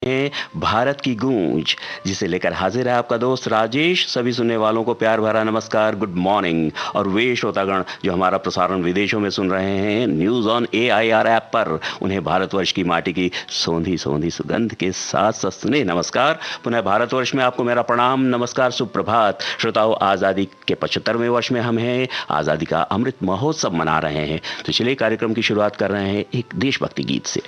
है भारत की गूंज, जिसे लेकर हाजिर है आपका दोस्त राजेश। सभी सुनने वालों को प्यार भरा नमस्कार, गुड मॉर्निंग। और वे श्रोतागण जो हमारा प्रसारण विदेशों में सुन रहे हैं न्यूज ऑन AIR ऐप पर, उन्हें भारतवर्ष की माटी की सौंधी सौंधी सुगंध के साथ सस्ने नमस्कार। पुनः भारतवर्ष में आपको मेरा प्रणाम, नमस्कार, सुप्रभात। श्रोताओं, आज़ादी के 75वें वर्ष में हम हैं, आज़ादी का अमृत महोत्सव मना रहे हैं। तो चलिए कार्यक्रम की शुरुआत कर रहे हैं एक देशभक्ति गीत से।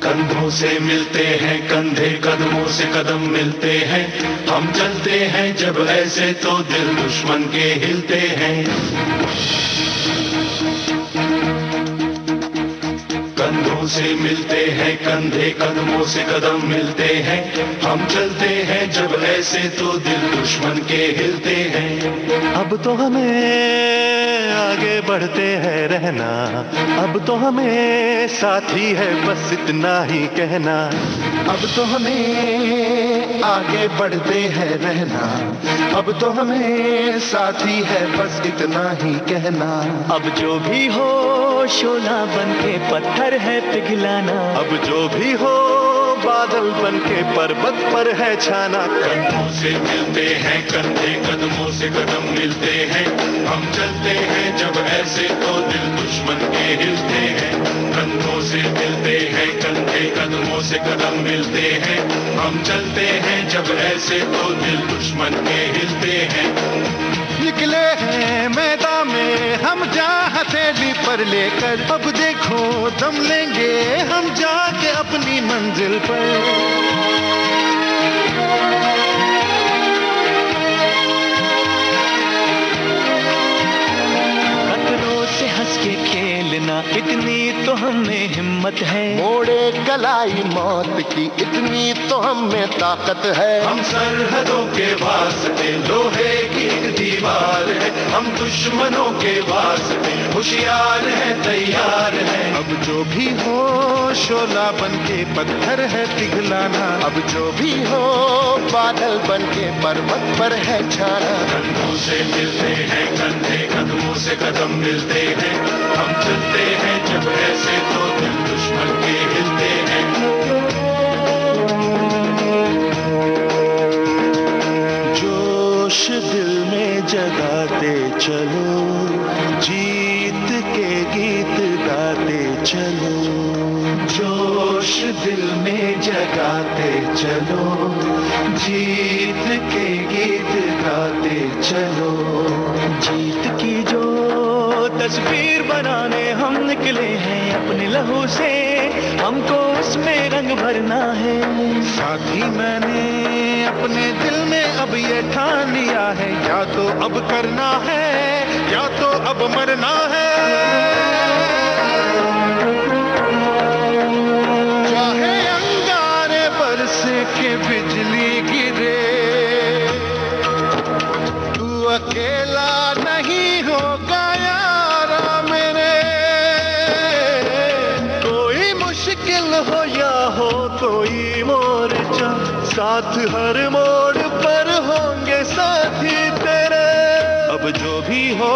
कंधों से मिलते हैं कंधे, कदमों से कदम मिलते हैं, हम चलते हैं जब ऐसे तो दिल दुश्मन के हिलते हैं। कंधों से मिलते हैं कंधे, कदमों से कदम मिलते हैं, हम चलते हैं जब ऐसे तो दिल दुश्मन के हिलते हैं। अब तो हमें आगे बढ़ते हैं रहना, अब तो हमें साथी है बस इतना ही कहना। अब तो हमें आगे बढ़ते हैं रहना, अब तो हमें साथी है बस इतना ही कहना। अब जो भी हो शोला बन के पत्थर है पिघलाना, अब जो भी हो बादल बन के पर्वत पर है छाना। कंधों से मिलते हैं कंधे, कदमों से कदम मिलते हैं, हम चलते हैं जब ऐसे तो दिल दुश्मन के हिलते हैं। कंधों से मिलते हैं कंधे, कदमों से कदम मिलते हैं, हम चलते हैं जब ऐसे तो दिल दुश्मन के हिलते हैं। निकले हैं मैदान में हम जहाँ हथेली पर लेकर, अब देखो दम लेंगे हम जाके अपनी मंजिल पर। खतरों से हंस के खेलना इतनी तो हमें हिम्मत है, मोड़े कलाई मौत की इतनी तो हमें ताकत है। हम सरहदों के वास्ते लोहे की एक दीवार है, हम दुश्मनों के वास्ते होशियार है, तैयार है। अब जो भी हो शोला बन के पत्थर है पिघलाना, अब जो भी हो बादल बन के पर्वत पर है छाना। कंधों से मिलते हैं कंधे, कदमों से कदम मिलते हैं, हम चलते हैं जब ऐसे तो दिल दुश्मन के हिलते हैं। जोश दिल में जगाते चलो, जीत के गीत गाते चलो। जोश दिल में जगाते चलो, जीत के गीत गाते चलो। जीत की जो तस्वीर बनाने हम निकले हैं अपने लहू से, हमको उसमें रंग भरना है। साथी मैंने अपने दिल में अब ये ठान लिया है, या तो अब करना है या तो अब मरना है। चाहे अंगारे बरसे के बिजली गिरे, तू अकेला नहीं होगा यारा मेरे। कोई मुश्किल हो या हो कोई मोर्चा, साथ हर मोड़ पर होंगे साथी तेरे। अब जो भी हो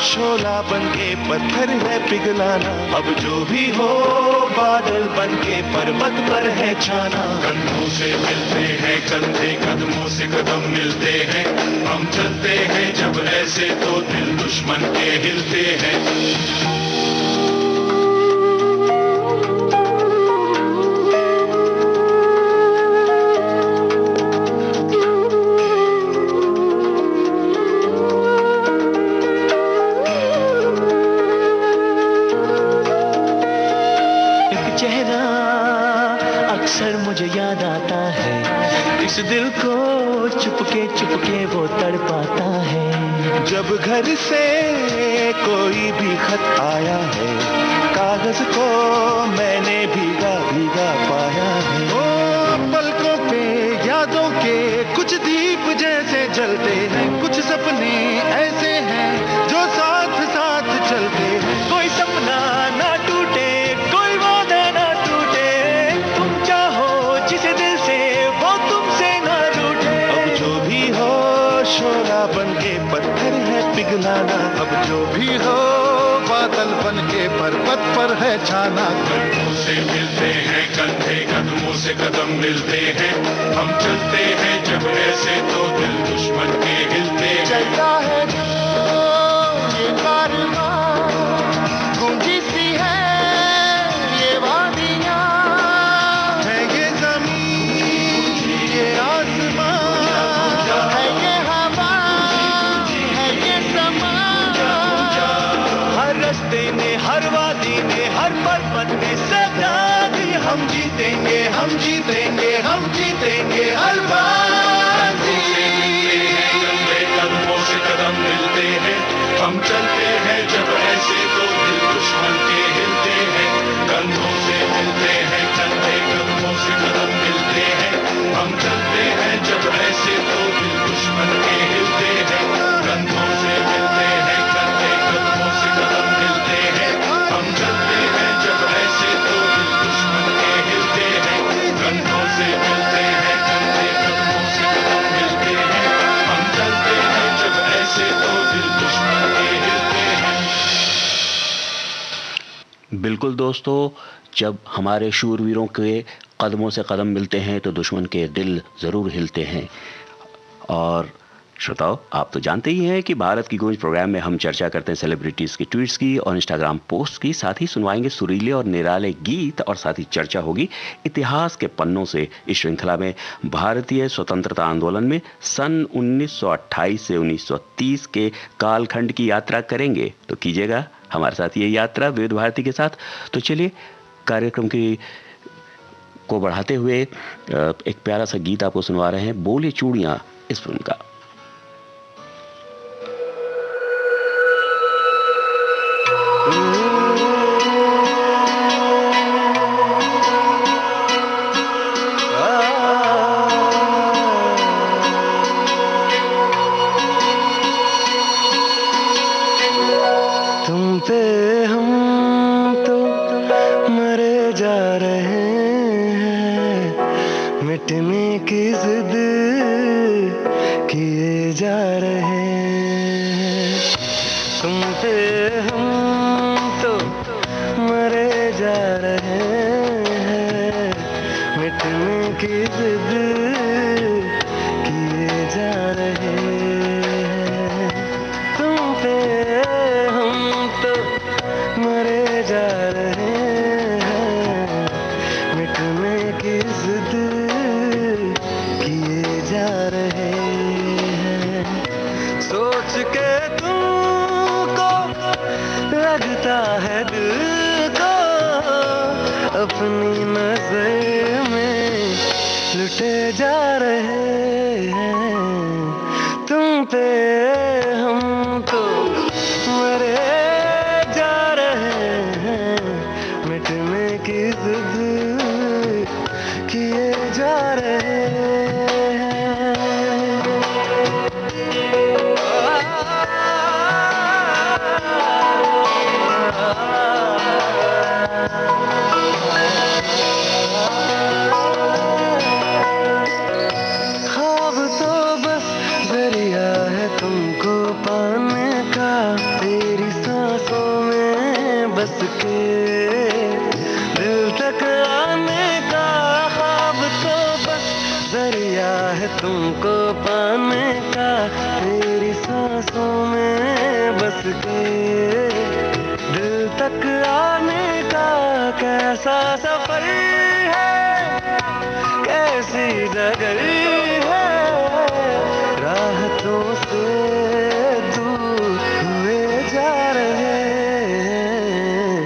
शोला बन के पत्थर है पिघलाना, अब जो भी हो बादल बन के पर्वत पर है छाना। कंधों से मिलते हैं कंधे, कदमों से कदम मिलते हैं, हम चलते हैं जब ऐसे तो दिल दुश्मन के हिलते हैं। अक्सर मुझे याद आता है, इस दिल को चुपके वो तड़पाता है। जब घर से कोई भी खत आया है, कागज को मैंने भीगा भीगा पाया है। ओ पलकों पे यादों के कुछ दीप जैसे जलते हैं, कुछ सपने ऐसे हैं जो साथ साथ चलते हैं। कोई सपना ना टूटे, कोई वादा ना टूटे, तुम चाहो जिसे दिल से वो तुमसे ना रूठे। अब जो भी हो शोला बन के पत्थर है पिघलाना, अब जो भी हो बादल बन के पर्वत पर है छाना। कदमों से मिलते हैं कंधे, कदमों से कदम मिलते हैं, हम चलते हैं जब ऐसे तो दिल दुश्मन के हिलते हैं। चलता है जो ये कारवां, गूंजी सी है ये वादियां, है ये जमीन ये आसमां, है ये हवा है ये समा। हर रास्ते में हर वादी में हर पर्वत में सदा दी, हम जीतेंगे हम जीतेंगे हम जीतेंगे हर बाजी। कदमों से कदम मिलते हैं, हम चलते हैं जब ऐसे तो दिल दुश्मन के हिलते हैं। कंधों से मिलते हैं कंधे, कदमों से कदम मिलते हैं, हम चलते हैं जब ऐसे तो दिल दुश्मन के हिलते हैं। कंधों से मिलते हैं कंधे, कदमों से कदम मिलते हैं, हम चलते हैं जब ऐसे तो दिल दुश्मन के हिलते हैं। कंधों से मिलते हैं कंधे, कदमों से कदम मिलते हैं, हम चलते हैं जब ऐसे तो दिल दुश्मन के हिलते हैं। बिल्कुल दोस्तों, जब हमारे शूरवीरों के कदमों से कदम मिलते हैं तो दुश्मन के दिल ज़रूर हिलते हैं। और श्रोताओ, आप तो जानते ही हैं कि भारत की गूंज प्रोग्राम में हम चर्चा करते हैं सेलिब्रिटीज़ की ट्वीट्स की और इंस्टाग्राम पोस्ट की, साथ ही सुनवाएंगे सुरीले और निराले गीत और साथ ही चर्चा होगी इतिहास के पन्नों से। इस श्रृंखला में भारतीय स्वतंत्रता आंदोलन में सन 1928 से 1930 के कालखंड की यात्रा करेंगे। तो कीजिएगा हमारे साथ ये यात्रा विविध भारती के साथ। तो चलिए कार्यक्रम को बढ़ाते हुए एक प्यारा सा गीत आपको सुनवा रहे हैं, बोले चूड़ियां इस फिल्म का। तुम पे हम तो मरे जा रहे हैं, मिटने की जिद किए जा रहे हैं। तुम पे हम तो मरे जा रहे हैं, मिटने की जिद किए जा रहे हैं। तुम पे हम तो मरे जा रहे हैं, मिटने की जिद किए जा रहे हैं। सोच के तुमको लगता है दिल को अपनी नजर में लुटे जा रहे हैं। तुम पे हम तो मरे जा रहे हैं, मिटने की जिद किए जा रहे ख्वाब तो बस जरिया है तुमको पाने का, तेरी सांसों में बस के दिल तक आने का। ख्वाब तो बस जरिया है तुमको पाने का, तेरी सांसों में बस के दिल तक आने का। कैसा सफर है, कैसी जगह है, राहतों से दूर हुए जा रहे हैं।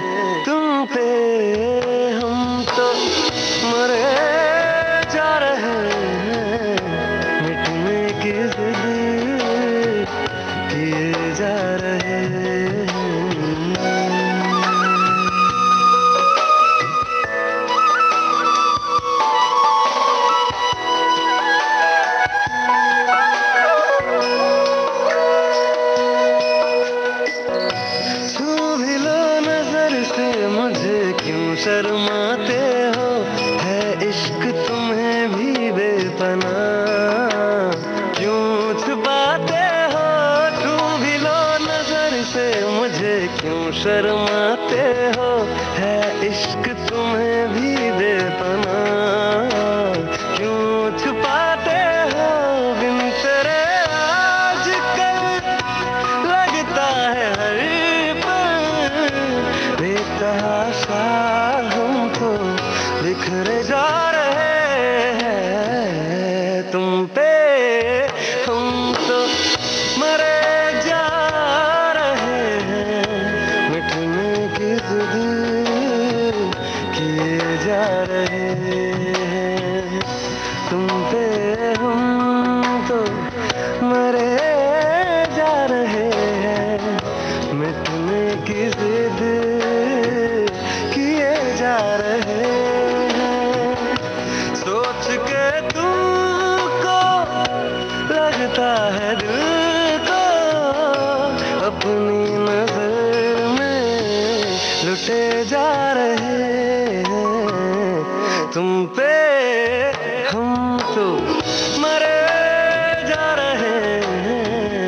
तुम पे हम तो मरे जा रहे हैं, मिटने की जिद किए जा रहे हैं। शर्माते हो, है इश्क तुम्हें भी बेपनाह, क्यों छुपाते हो? छू भी लो नजर से मुझे क्यों शर्माते हो, है इश्क तुम्हें भी देता ना, क्यों छुपाते हो बिन तेरे आजकल लगता है हर पल बेतहाशा हम तो बिखरे जा रहे हैं तुम पे, हम तो मरे जा रहे हैं, मिटने की जिद किए जा रहे हैं तुम पे, हम तो मरे जा रहे हैं, मिटने की जिद किए जा रहे हैं। सोच के तुमको लगता है दिल को अपनी नजर में लुटे जा रहे हैं तुम पे, हम तो मरे जा रहे हैं,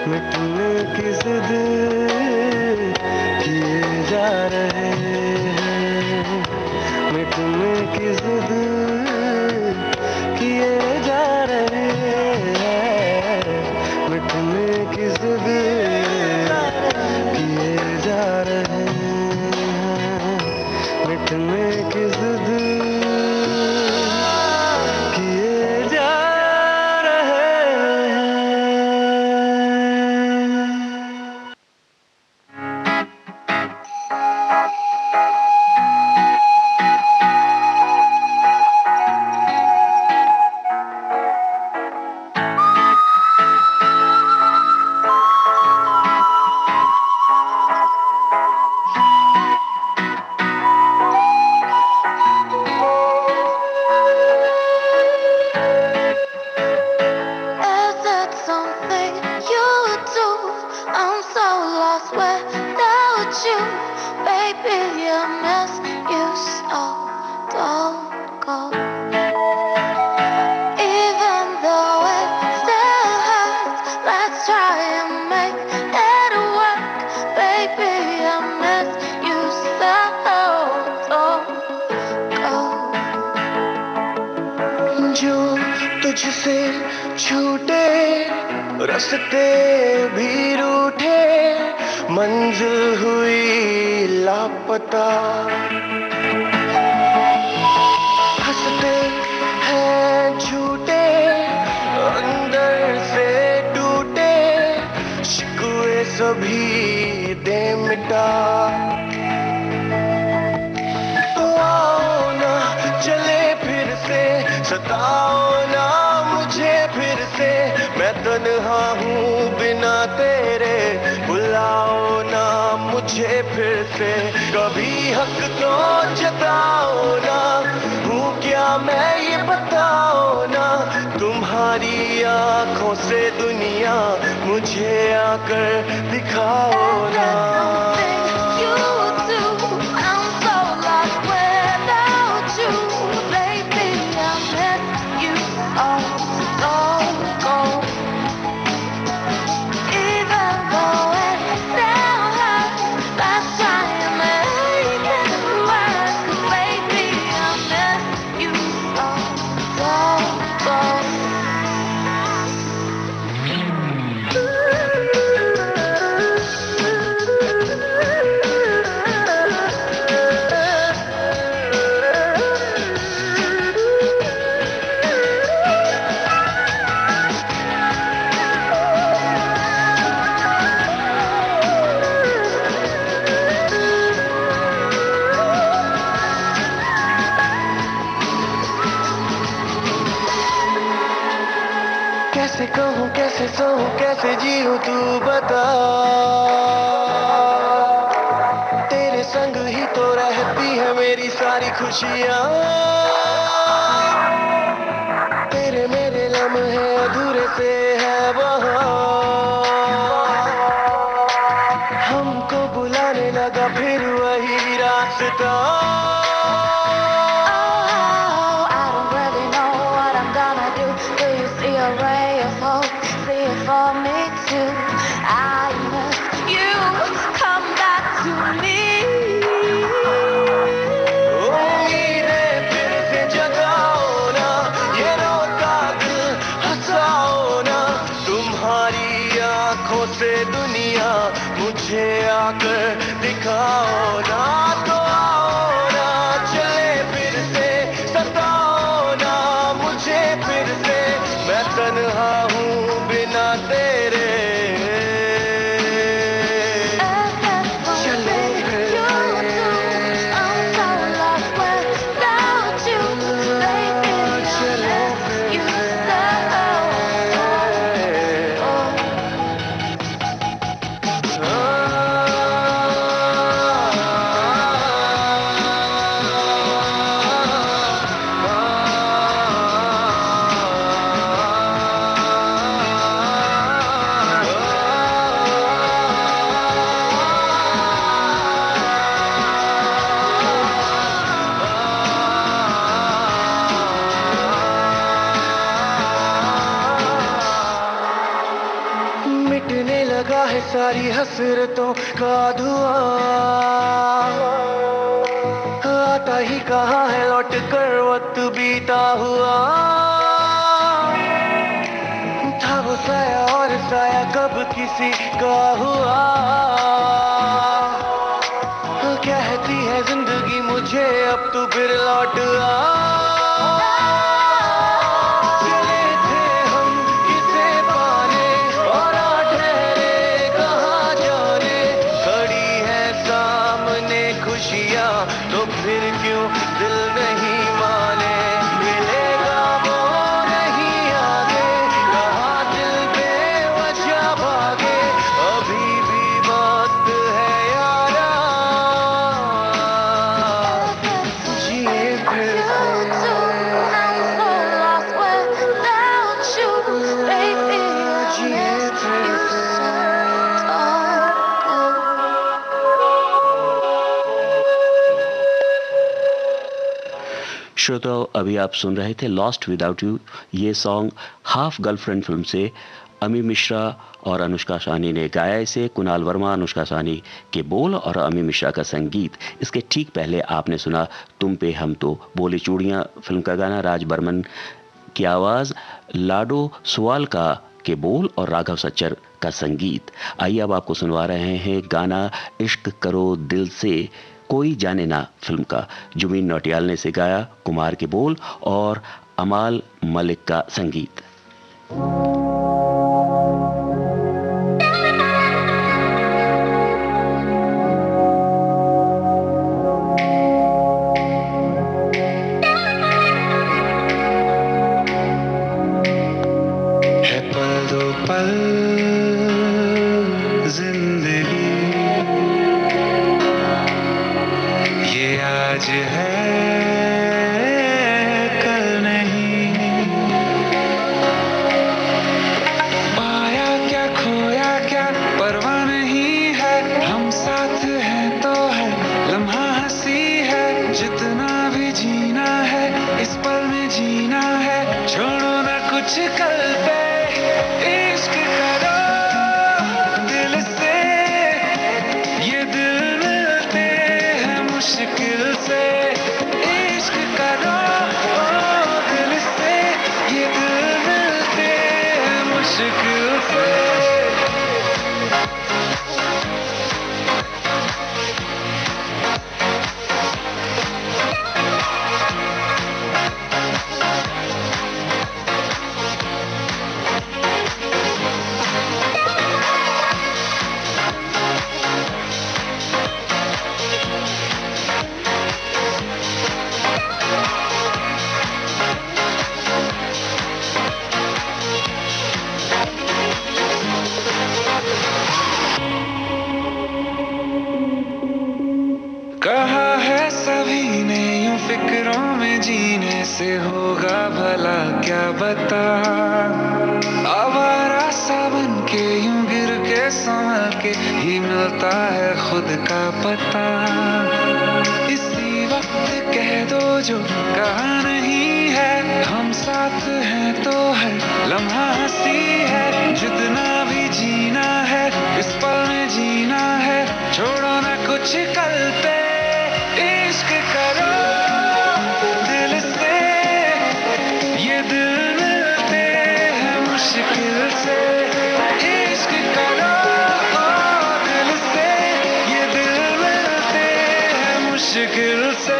मिटने की जिद किए जा रहे हैं, मिटने की जिद किए जा रहे हैं, मिटने की जिद किए जा रहे हैं, मिटने की जिद किए जा रहे Is it something you do? I'm so lost without you, baby. I miss you so. Don't go. Even though it still hurts, let's try and make it work, baby. I miss you so. Don't go. जो तुझसे छूटे रास्ते भी रूठे, मंजिल हुई लापता, हंसते हैं झूठे अंदर से टूटे, शिकवे सभी दे मिटा, तो आओ ना चले फिर से, सताओ ना मुझे फिर से, मैं तन्हा हूँ बिना तेरे, बुलाओ ना मुझे फिर से, कभी हक तो जताओ ना, हूँ क्या मैं ये बताओ ना, तुम्हारी आंखों से दुनिया मुझे आकर दिखाओ ना। कैसे कहूँ कैसे सहूँ कैसे जीऊँ तू बता, तेरे संग ही तो रहती है मेरी सारी खुशियाँ, तेरे मेरे लम्हे अधूरे से है वहाँ, हमको बुलाने लगा फिर वही रास्ता। A ray of hope, see it for me too. I miss you ना, मुझे आकर दिखाओ ना, तो आओ ना, चले फिर से, सताओ ना मुझे फिर से, मैं तन्हा हूँ बिना तेरे। सारी हसरतों का धुआं आता ही कहाँ है लौट कर वक्त बीता हुआ, था वो साया और साया कब किसी का हुआ, कहती है जिंदगी मुझे अब तू फिर लौट आ। तो फिर क्यों दिल नहीं माने, मिलेगा वो नहीं आगे, कहाँ दिल बेवजह भागे, अभी भी बात है यारा, जिए फिर श्रोताओं, अभी आप सुन रहे थे लॉस्ट विदाउट यू। ये सॉन्ग हाफ गर्लफ्रेंड फिल्म से अमी मिश्रा और अनुष्का साहनी ने गाया। इसे कुणाल वर्मा, अनुष्का साहनी के बोल और अमी मिश्रा का संगीत। इसके ठीक पहले आपने सुना तुम पे हम तो, बोले चूड़ियाँ फिल्म का गाना, राज बर्मन की आवाज़, लाडो सुवालका के बोल और राघव सच्चर का संगीत। आइए अब आपको सुनवा रहे हैं गाना इश्क करो दिल से, कोई जाने ना फिल्म का। जुबीन नौटियाल ने इसे गाया, कुमार के बोल और अमाल मलिक का संगीत। है पल दो पल जिंदगी, ये आज है कल नहीं, पाया क्या खोया क्या परवाह नहीं है, हम साथ हैं तो है लम्हा हंसी है, जितना भी जीना है इस पल में जीना है, छोड़ो ना कुछ कल पे, इश्क करो दिल से, ये दिल मिलते हैं मुश्किल से, इश्क करो दिल से, ये दिल मिलते हैं मुश्किल से। कहा है सभी ने यूं फिक्रों में जीने से होगा भला क्या बता, आवारा सा बन के यूं गिर के संभल के ही मिलता है खुद का पता, इसी वक्त कह दो जो कहा नहीं है, हम साथ हैं तो है लम्हा हंसी है, जितना भी जीना है इस पल में जीना है, छोड़ो ना कुछ कल पे, इश्क करो दिल से, ये दिल मिलते हैं मुश्किल से, इश्क करो मुश्किल से।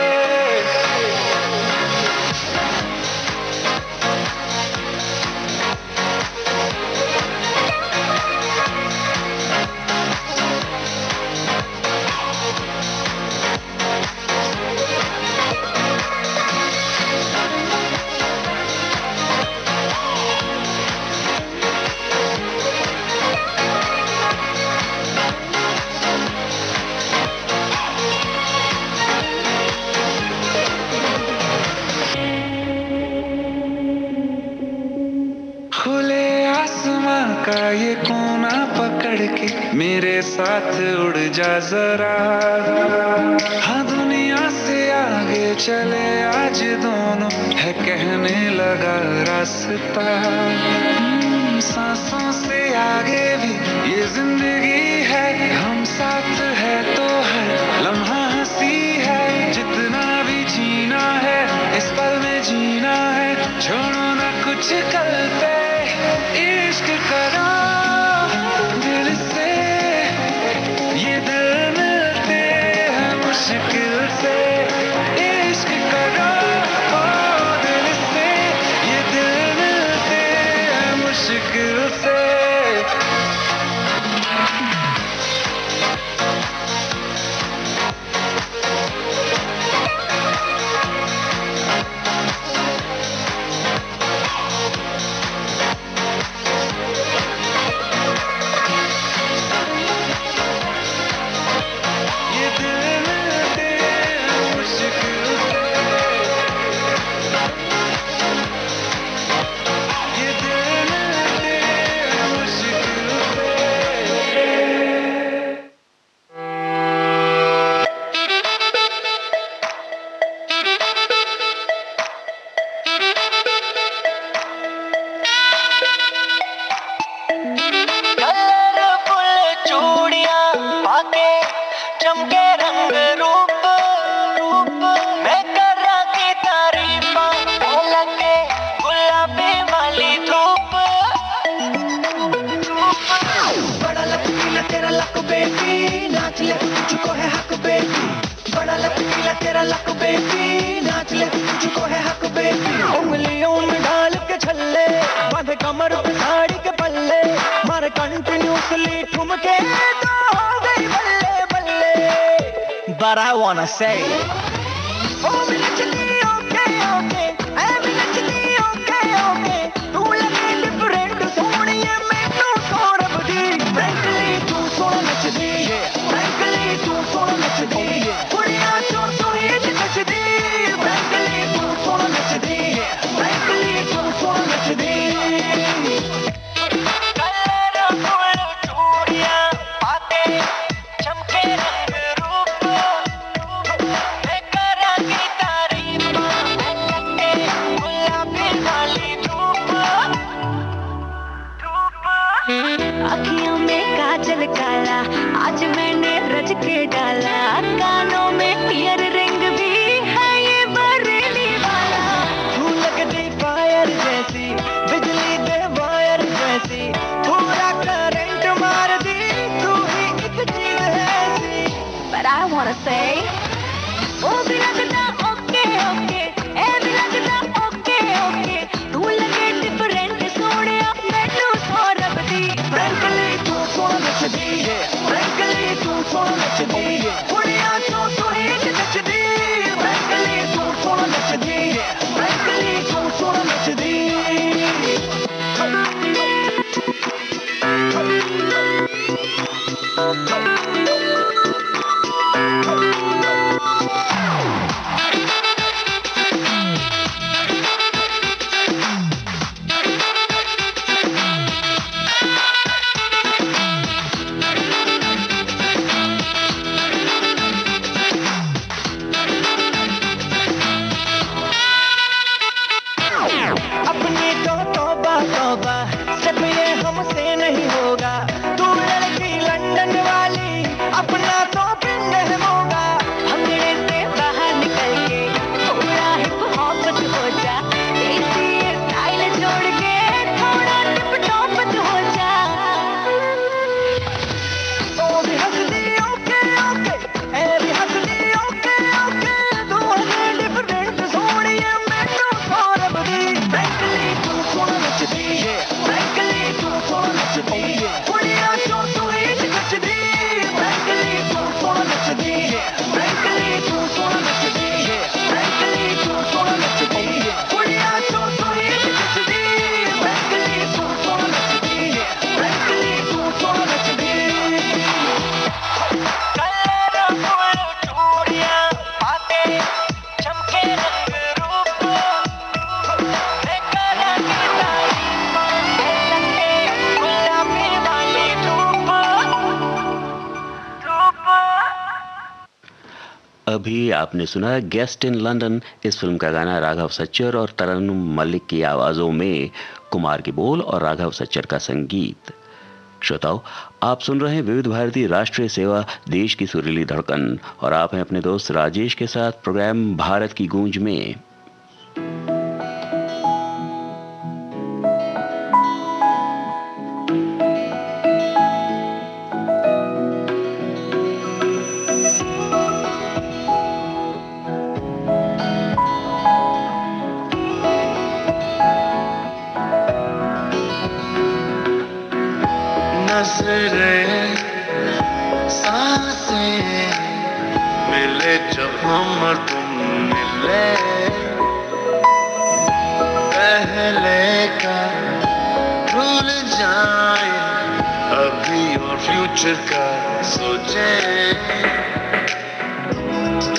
खुले आसमां का ये कोना पकड़ के मेरे साथ उड़ जा जरा। हाँ दुनिया से आगे चले आज दोनों, है कहने लगा रास्ता। सांसों से आगे भी ये जिंदगी है, हम साथ है तो हर लम्हा हंसी है। जितना भी जीना है इस पल में जीना है, छोड़ो ना कुछ कल पे, इश्क करो दिल से। ये दिल मिलते हैं मुश्किल से, इश्क करो दिल से। ये दिल मिलते हैं मुश्किल से। चमके रंग रूप रूप मैं कर रहा की तारीफ लगे गुलाबी वाली धूप। बड़ा लचकीला तेरा लक बेबी, नाच ले तुझको है हक बेबी। बड़ा लचकीला तेरा लक बेबी, नाच ले तुझको है हक बेबी। उंगलियों में डाल के छल्ले, बांधे कमर पे साड़ी के पल्ले, मारे कंटिन्यूसली ठुमके तो हो गई बल्ले बल्ले। But I wanna say, oh literally okay okay, I'm literally okay okay. तू लगे different सोनिए मैनू सौरभ दी, frankly तू सोना नचदी, frankly तू सोना नचदी, कुड़ियां चो सोही नचदी, frankly तू सोना नचदी, frankly तू सोना नचदी। कलरफुल चूड़ियां पाके चमके रंग रूप, मैं कर रहा की तारीफ लगे गुलाबी वाली धूप धूप। अखियों में काजल काला आज मैंने रच के डाला, कानों में ईयर रिंग भी है ये बरेली वाला। तू लगती फायर जैसी, बिजली दे वायर जैसी, पूरा करंट मार दी, तू ही एक चीज है ऐसी। But I wanna say, ओ भी लगता ओके ओके, ए भी लगता ओके ओके। तू लगे डिफरेंट सोनिया मैनू सौरभ दी, frankly तू सोना नचदी, frankly तू सोना नचदी, कुड़ियां चो सोही नचदी, frankly तू सोना नचदी, frankly तू सोना नचदी। अभी आपने सुना गेस्ट इन लंदन। इस फिल्म का गाना राघव सच्चर और तरन्नुम मलिक की आवाजों में, कुमार की बोल और राघव सच्चर का संगीत। श्रोताओ, आप सुन रहे हैं विविध भारती राष्ट्रीय सेवा, देश की सुरीली धड़कन, और आप हैं अपने दोस्त राजेश के साथ प्रोग्राम भारत की गूंज में। नजरें सांसें मिले जब हम और तुम मिले, पहले का भूल जाए अभी और फ्यूचर का सोचे।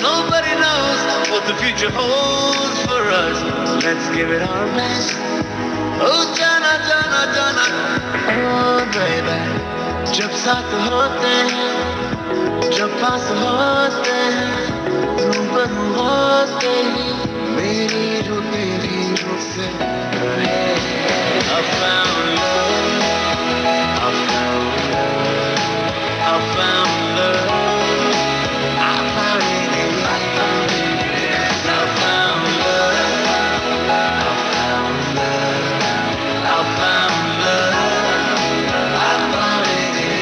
Nobody knows what the future holds for us. Let's give it our best. Oh जाना जाना जाना, oh baby। जब साथ होते हैं, जब पास होते हैं, रूबरू होते ही मेरी रूह तेरी रूह से कहे I found love, I found love, I found love, I found it, I found it, I found love, I found love, I found love, I found it,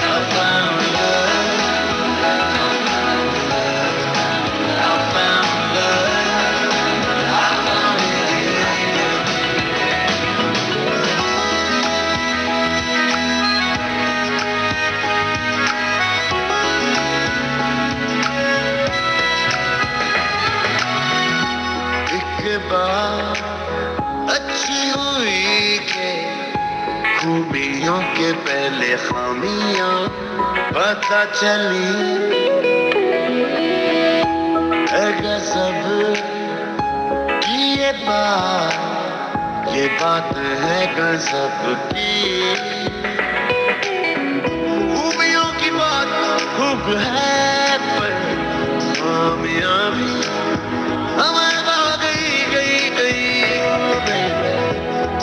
I found love, I found love, I found it. एक बार अच्छी हुई के खूबियों के पहले खामियां पता चली, अगर सब की ये बात है गजब की। खूबियों की बात खूब है पर खामियां भी हमारे आ गई गई गई। Oh baby,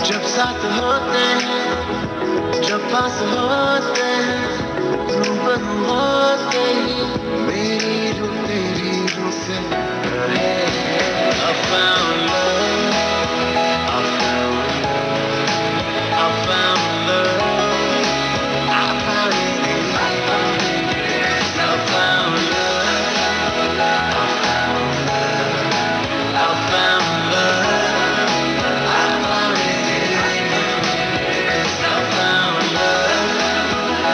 जब साथ होते हैं, जब पास होते हैं, रूबरू होते ही मेरी रूह तेरी रूह से कहे I found love, I found love, I found love, I found it, I found it, I found love, I found love, I found love, I found it, I found love,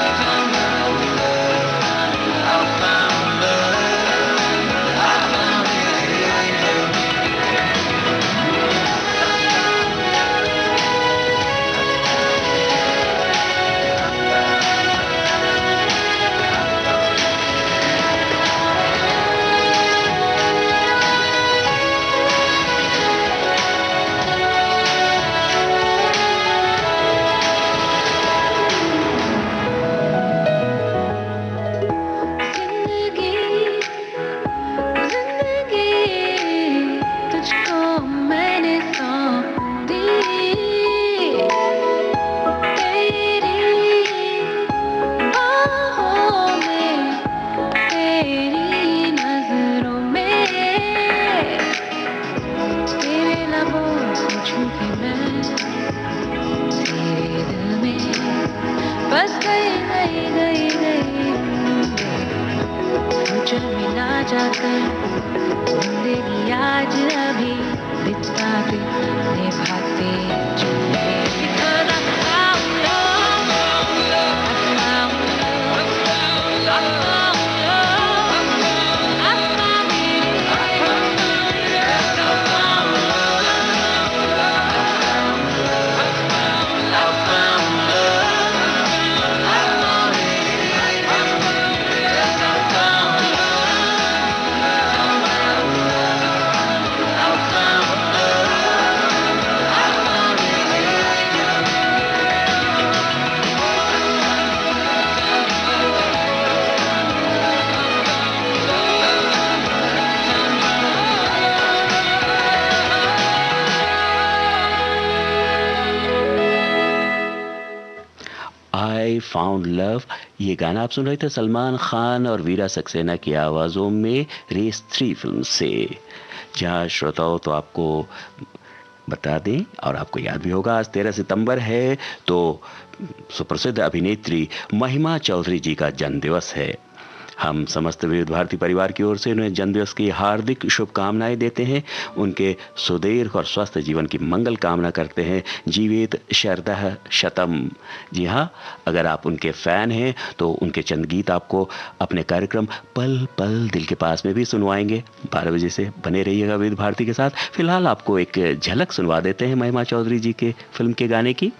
found love. ये गाना आप सुन रहे थे सलमान खान और वीरा सक्सेना की आवाज़ों में रेस 3 फिल्म से। जहाँ श्रोताओं तो आपको बता दें और आपको याद भी होगा, आज 13 सितंबर है तो सुप्रसिद्ध अभिनेत्री महिमा चौधरी जी का जन्मदिवस है। हम समस्त विविध भारती परिवार की ओर से उन्हें जन्मदिवस की हार्दिक शुभकामनाएं देते हैं। उनके सुदीर्घ और स्वस्थ जीवन की मंगल कामना करते हैं। जीवेत शरदः शतम। जी हाँ, अगर आप उनके फैन हैं तो उनके चंद गीत आपको अपने कार्यक्रम पल पल दिल के पास में भी सुनवाएंगे। 12 बजे से बने रहिएगा विविध भारती के साथ। फिलहाल आपको एक झलक सुनवा देते हैं महिमा चौधरी जी के फिल्म के गाने की।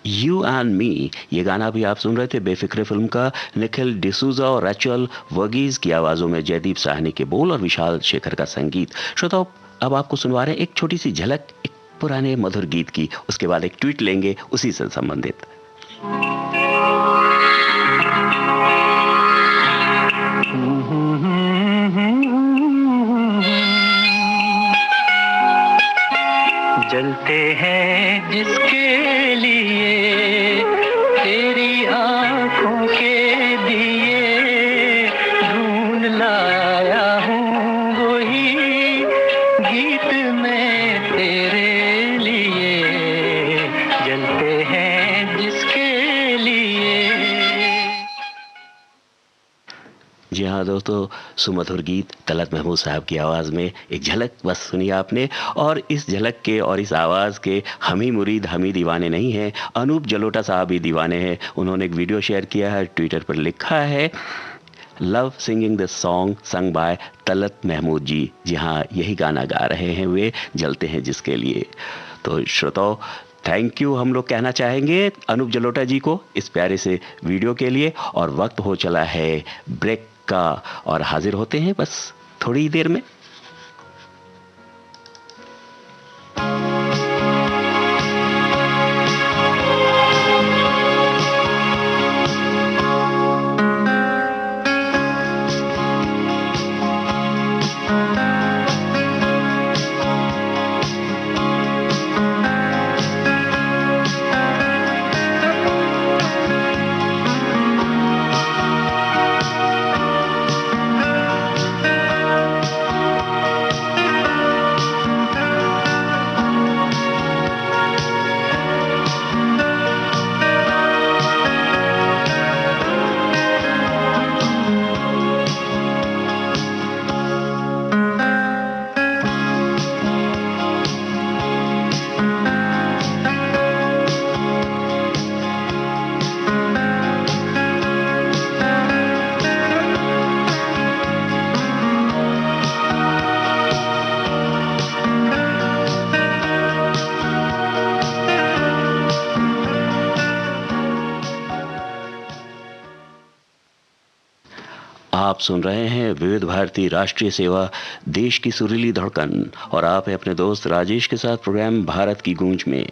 यू एंड मी, ये गाना भी आप सुन रहे थे बेफिक्रे फिल्म का। निखिल डिसूजा और रैचल वर्गीज की आवाजों में जयदीप साहनी के बोल और विशाल शेखर का संगीत। श्रोताओ, अब आपको सुनवा रहे हैं एक छोटी सी झलक एक पुराने मधुर गीत की, उसके बाद एक ट्वीट लेंगे उसी से संबंधित। जलते हैं जिसके लिए तेरी आंखों के दिए, ढूंढ लाया हूँ वही गीत मैं तेरे लिए। जलते हैं जिसके लिए। जी हाँ दोस्तों, सुमधुर गीत तलत महमूद साहब की आवाज़ में एक झलक बस सुनी आपने। और इस झलक के और इस आवाज़ के हम ही मुरीद, हम ही दीवाने नहीं हैं, अनूप जलोटा साहब भी दीवाने हैं। उन्होंने एक वीडियो शेयर किया है, ट्विटर पर लिखा है, love singing this song sung by Talat Mahmood ji. जी हाँ, यही गाना गा रहे हैं वे, जलते हैं जिसके लिए। तो श्रोताओ, थैंक यू हम लोग कहना चाहेंगे अनूप जलोटा जी को इस प्यारे से वीडियो के लिए। और वक्त हो चला है ब्रेक का, और हाजिर होते हैं बस थोड़ी ही देर में। आप सुन रहे हैं विविध भारती राष्ट्रीय सेवा, देश की सुरीली धड़कन, और आप हैं अपने दोस्त राजेश के साथ प्रोग्राम भारत की गूंज में।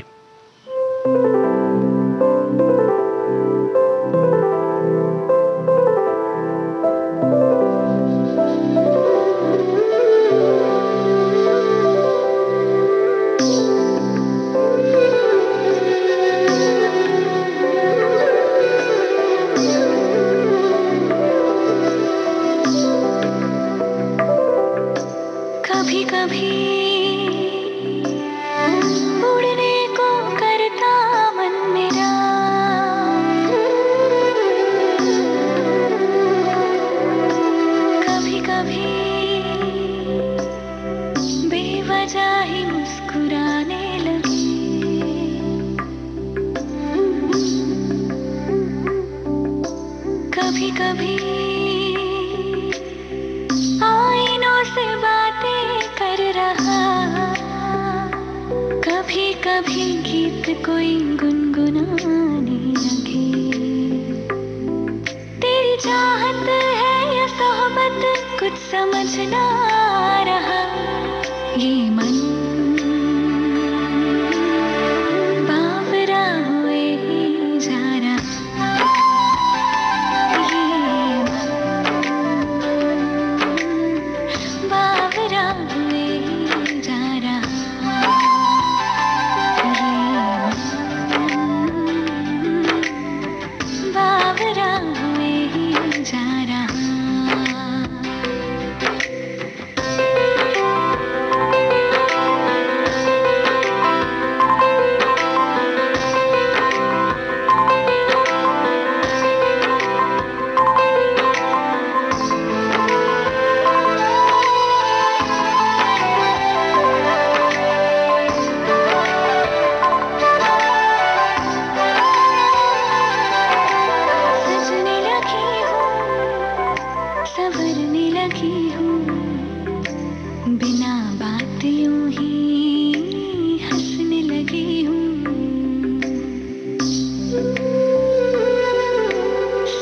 कभी कभी उड़ने को करता मन मेरा, कभी कभी बेवजह ही मुस्कुराने लगी। कभी कभी आईनों से बातें कर रहा, कभी कभी गीत कोई गुनगुनाने लगे। तेरी चाहत है या सोहबत, कुछ समझ ना आ रहा। ये मन बावरा हुए ही जा रहा। बावरा हुए ही जा रहा। बावरा हुए ही जा रहा।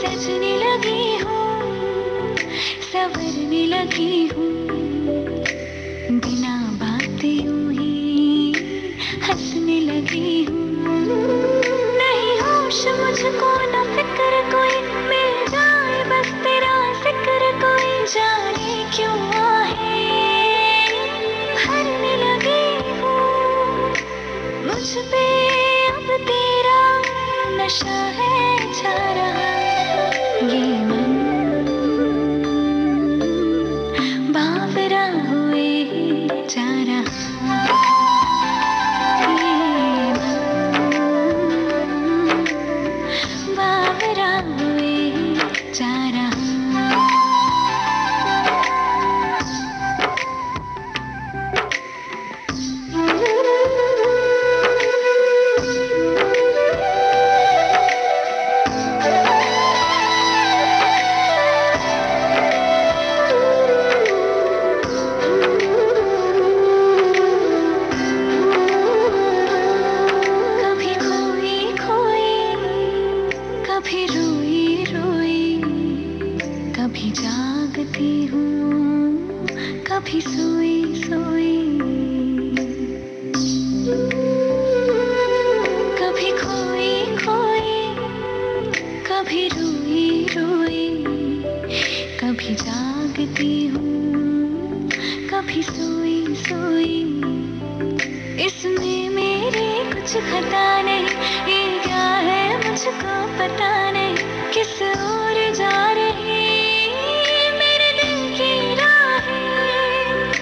सजने लगी हूँ, संवरने लगी हूँ, बिना बात यूं ही हंसने लगी हूँ। नहीं होश मुझको न फिक्र कोई, मिल जाए बस तेरा जिक्र कोई, जाने क्यों आहे भरने लगी हूँ। मुझ पे अब तेरा नशा है छा रहा, ये मन बावरा हुए जा रहा, ये मन बावरा हुए जा रहा। कभी खोई खोई, कभी रोई रोई, कभी जागती हूँ, कभी सोई सोई। कभी खोई खोई, कभी रोई रोई, कभी जागती हूँ, कभी सोई सोई। इसमें मेरी कुछ खता नहीं, ये क्या है मुझको पता नहीं, किस ओर जा रही मेरे दिल की राहें।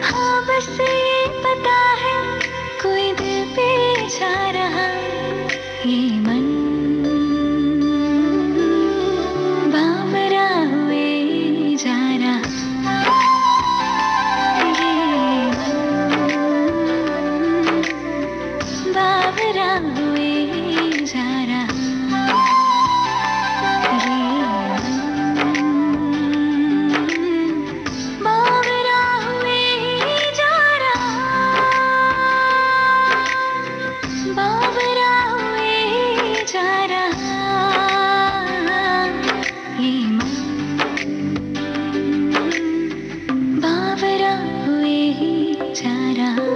हाँ बस ये पता है कोई दिल पे जा रहा, ये मन बावरा हुए जा रहा, ये मन बावरा हुए जा रहा, ये मन बावरा हुए जा रहा, बावरा हुए जा रहा, ये मन बावरा हुए जा रहा।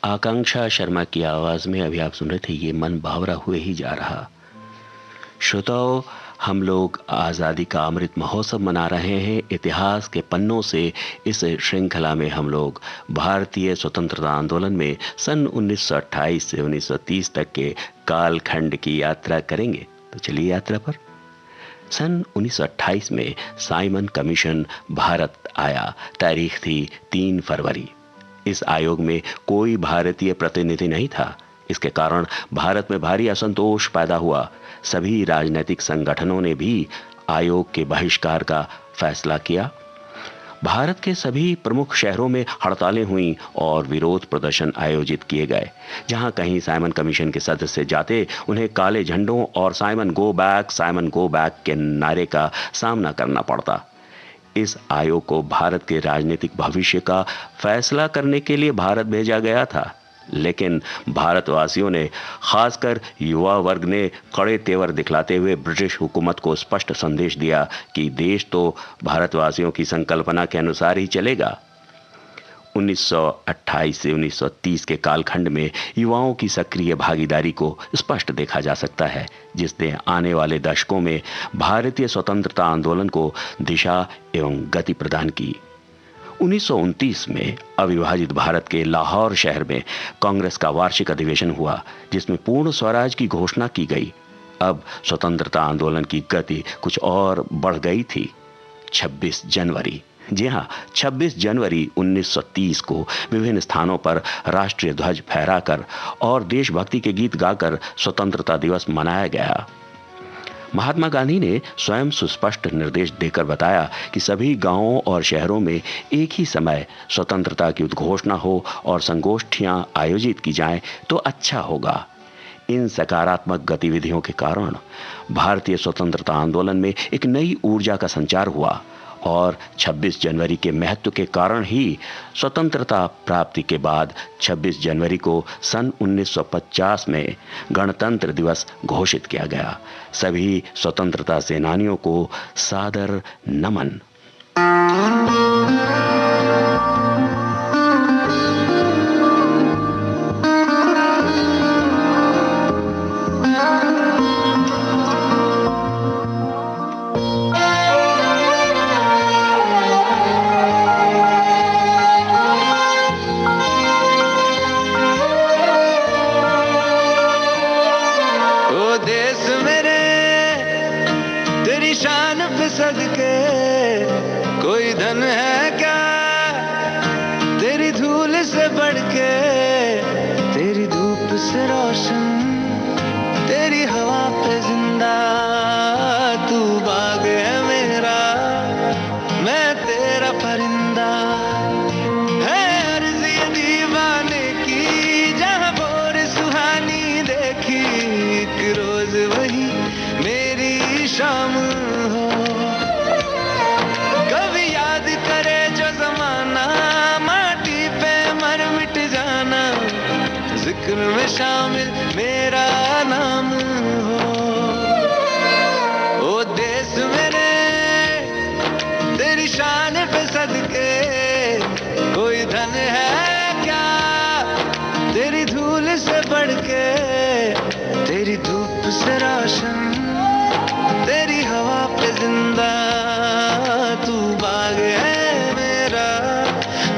आकांक्षा शर्मा की आवाज में अभी आप सुन रहे थे ये मन बावरा हुए ही जा रहा। श्रोताओं, हम लोग आज़ादी का अमृत महोत्सव मना रहे हैं। इतिहास के पन्नों से इस श्रृंखला में हम लोग भारतीय स्वतंत्रता आंदोलन में सन 1928 से 1930 तक के कालखंड की यात्रा करेंगे। तो चलिए यात्रा पर। सन 1928 में साइमन कमीशन भारत आया। तारीख थी 3 फरवरी। इस आयोग में कोई भारतीय प्रतिनिधि नहीं था। इसके कारण भारत में भारी असंतोष पैदा हुआ। सभी राजनीतिक संगठनों ने भी आयोग के बहिष्कार का फैसला किया। भारत के सभी प्रमुख शहरों में हड़तालें हुईं और विरोध प्रदर्शन आयोजित किए गए। जहां कहीं साइमन कमीशन के सदस्य जाते, उन्हें काले झंडों और साइमन गो बैक के नारे का सामना करना पड़ता। इस आयोग को भारत के राजनीतिक भविष्य का फैसला करने के लिए भारत भेजा गया था, लेकिन भारतवासियों ने, खासकर युवा वर्ग ने कड़े तेवर दिखलाते हुए ब्रिटिश हुकूमत को स्पष्ट संदेश दिया कि देश तो भारतवासियों की संकल्पना के अनुसार ही चलेगा। 1928 से 1930 के कालखंड में युवाओं की सक्रिय भागीदारी को स्पष्ट देखा जा सकता है, जिसने आने वाले दशकों में भारतीय स्वतंत्रता आंदोलन को दिशा एवं गति प्रदान की। 1929 में अविभाजित भारत के लाहौर शहर में कांग्रेस का वार्षिक अधिवेशन हुआ, जिसमें पूर्ण स्वराज की घोषणा की गई। अब स्वतंत्रता आंदोलन की गति कुछ और बढ़ गई थी। 26 जनवरी, जी हाँ, 26 जनवरी 1930 को विभिन्न स्थानों पर राष्ट्रीय ध्वज फहराकर और देशभक्ति के गीत गाकर स्वतंत्रता दिवस मनाया गया। महात्मा गांधी ने स्वयं सुस्पष्ट निर्देश देकर बताया कि सभी गांवों और शहरों में एक ही समय स्वतंत्रता की उद्घोषणा हो और संगोष्ठियां आयोजित की जाएं तो अच्छा होगा। इन सकारात्मक गतिविधियों के कारण भारतीय स्वतंत्रता आंदोलन में एक नई ऊर्जा का संचार हुआ। और 26 जनवरी के महत्व के कारण ही स्वतंत्रता प्राप्ति के बाद 26 जनवरी को सन 1950 में गणतंत्र दिवस घोषित किया गया। सभी स्वतंत्रता सेनानियों को सादर नमन। सदके कोई धन है क्या तेरी धूल से बढ़ के, तेरी धूप से रोशन, तेरी हवा पे जिंदा, तू बाग है मेरा, मैं तेरा परिंदा। है अर्ज़ी दीवाने की जहाँ बोर सुहानी देखी, एक रोज वही मेरी शाम हो। जिक्र में शामिल मेरा नाम हो। ओ देश मेरे तेरी शान पे सदके कोई धन है क्या तेरी धूल से बढ़ के, तेरी धूप से रोशन, तेरी हवा पे जिंदा, तू बाग है मेरा,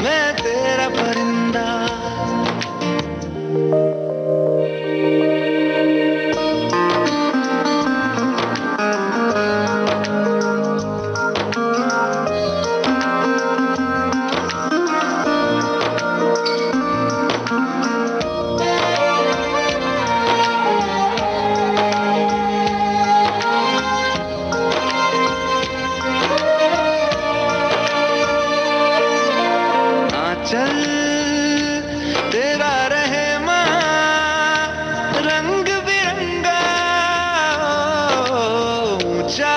मैं तेरा परिंदा। चल तेरा रहे माँ रंग बिरंगा, ऊंचा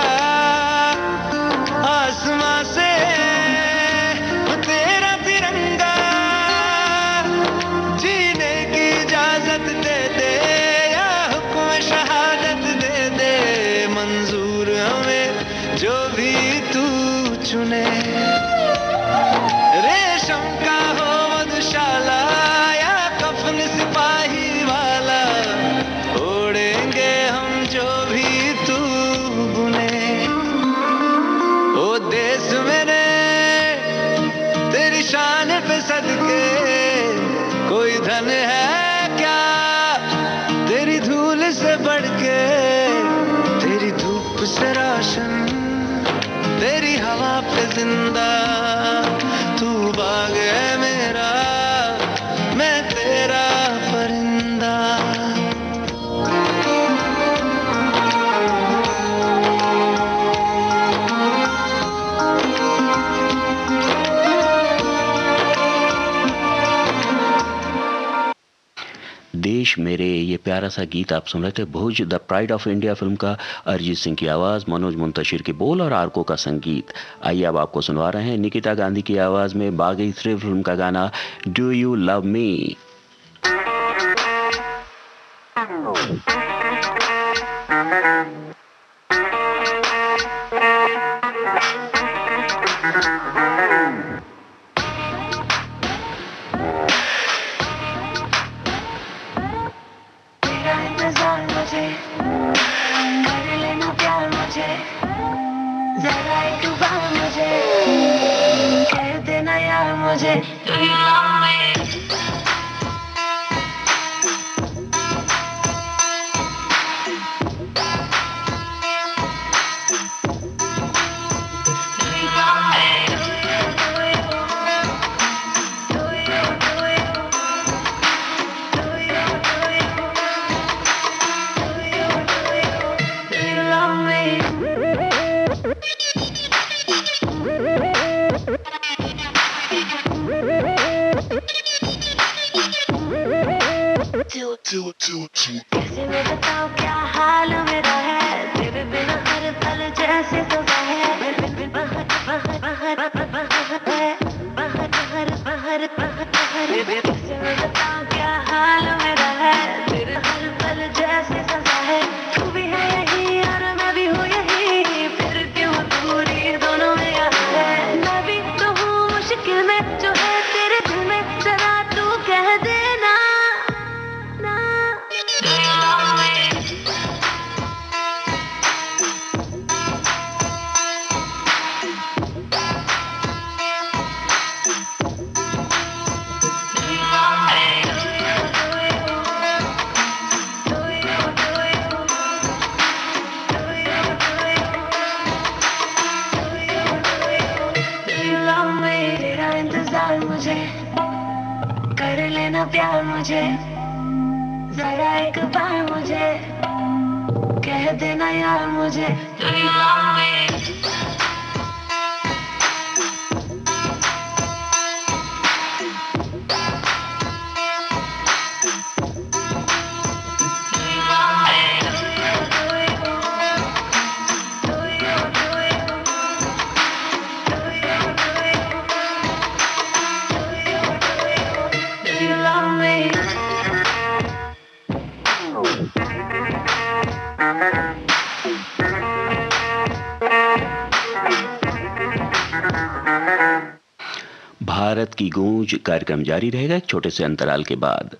आसमां से तेरा तिरंगा, जीने की इजाजत दे दे या हुक्म शहादत दे दे, मंजूर हमें जो भी तू चुने। रेशम का हो मधुशाला या कफन सिपाही वाला, ओढ़ेंगे हम जो भी तू बुने। ओ देश मेरे तेरी शान पे सदके कोई धन है क्या तेरी धूल से बढ़ के, तेरी धूप से रोशन, तेरी हवा पे जिंदा, तू बाग है मेरा, मैं तेरा परिंदा। देश मेरे ये प्यारा सा गीत आप सुन रहे थे Bhuj the pride of India film का, अरिजीत सिंह की आवाज, मनोज मुंतशिर के बोल और आरको का संगीत। आइए अब आपको सुनवा रहे हैं निकिता गांधी की आवाज में बागी 3 फिल्म का गाना डू यू लव मी। जरा एक बार मुझे कह देना यार मुझे, do you love me? कैसे मैं बताऊं क्या हाल मेरा है, तेरे बिना हर पल जैसे सुबह है, यार मुझे, कर लेना प्यार मुझे, जरा एक बार मुझे कह देना यार मुझे, do you love me? Bharat की गूंज कार्यक्रम जारी रहेगा एक छोटे से अंतराल के बाद।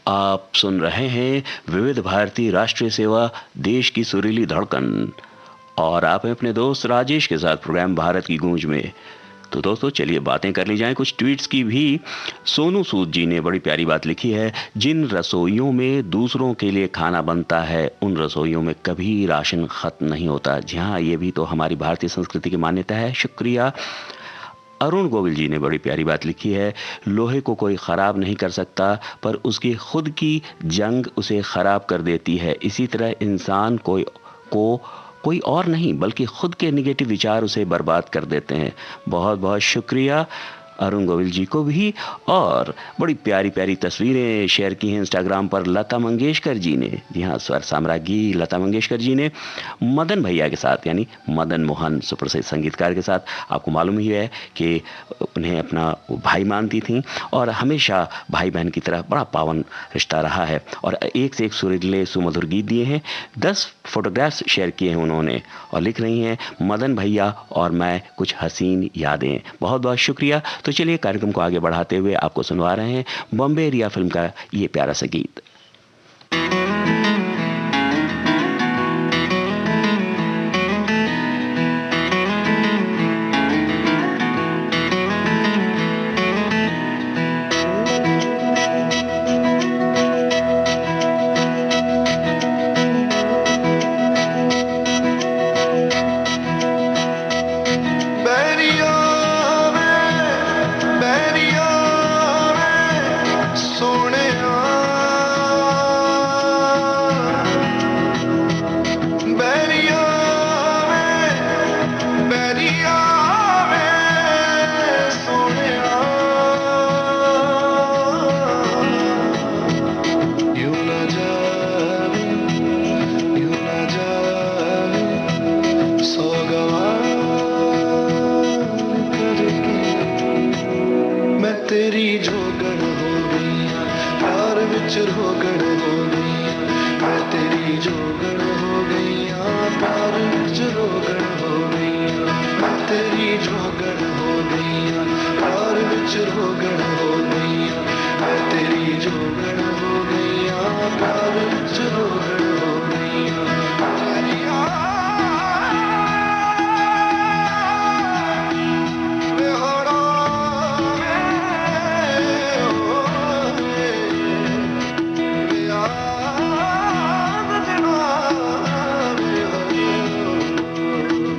आप सुन रहे हैं विविध भारती राष्ट्रीय सेवा, देश की सुरीली धड़कन, और आप हैं अपने दोस्त राजेश के साथ प्रोग्राम भारत की गूंज में। तो दोस्तों चलिए बातें कर ली जाएं कुछ ट्वीट्स की भी। सोनू सूद जी ने बड़ी प्यारी बात लिखी है, जिन रसोइयों में दूसरों के लिए खाना बनता है उन रसोइयों में कभी राशन खत्म नहीं होता। जी हाँ, ये भी तो हमारी भारतीय संस्कृति की मान्यता है। शुक्रिया। अरुण गोविल जी ने बड़ी प्यारी बात लिखी है, लोहे को कोई ख़राब नहीं कर सकता पर उसकी खुद की जंग उसे ख़राब कर देती है। इसी तरह इंसान कोई और नहीं बल्कि खुद के निगेटिव विचार उसे बर्बाद कर देते हैं। बहुत बहुत शुक्रिया अरुण गोविल जी को भी। और बड़ी प्यारी प्यारी तस्वीरें शेयर की हैं इंस्टाग्राम पर लता मंगेशकर जी ने। जी हाँ, स्वर साम्राज्ञी लता मंगेशकर जी ने मदन भैया के साथ, यानी मदन मोहन सुप्रसिद्ध संगीतकार के साथ, आपको मालूम ही है कि उन्हें अपना भाई मानती थी और हमेशा भाई बहन की तरह बड़ा पावन रिश्ता रहा है। और एक से एक सुरीले सुमधुर गीत दिए हैं। 10 फोटोग्राफ्स शेयर किए हैं उन्होंने और लिख रही हैं, मदन भैया और मैं, कुछ हसीन यादें। बहुत बहुत शुक्रिया। तो चलिए कार्यक्रम को आगे बढ़ाते हुए आपको सुनवा रहे हैं बॉम्बे एरिया फिल्म का ये प्यारा सा गीत।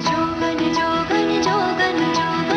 जोगन जोगन जोगन जोगन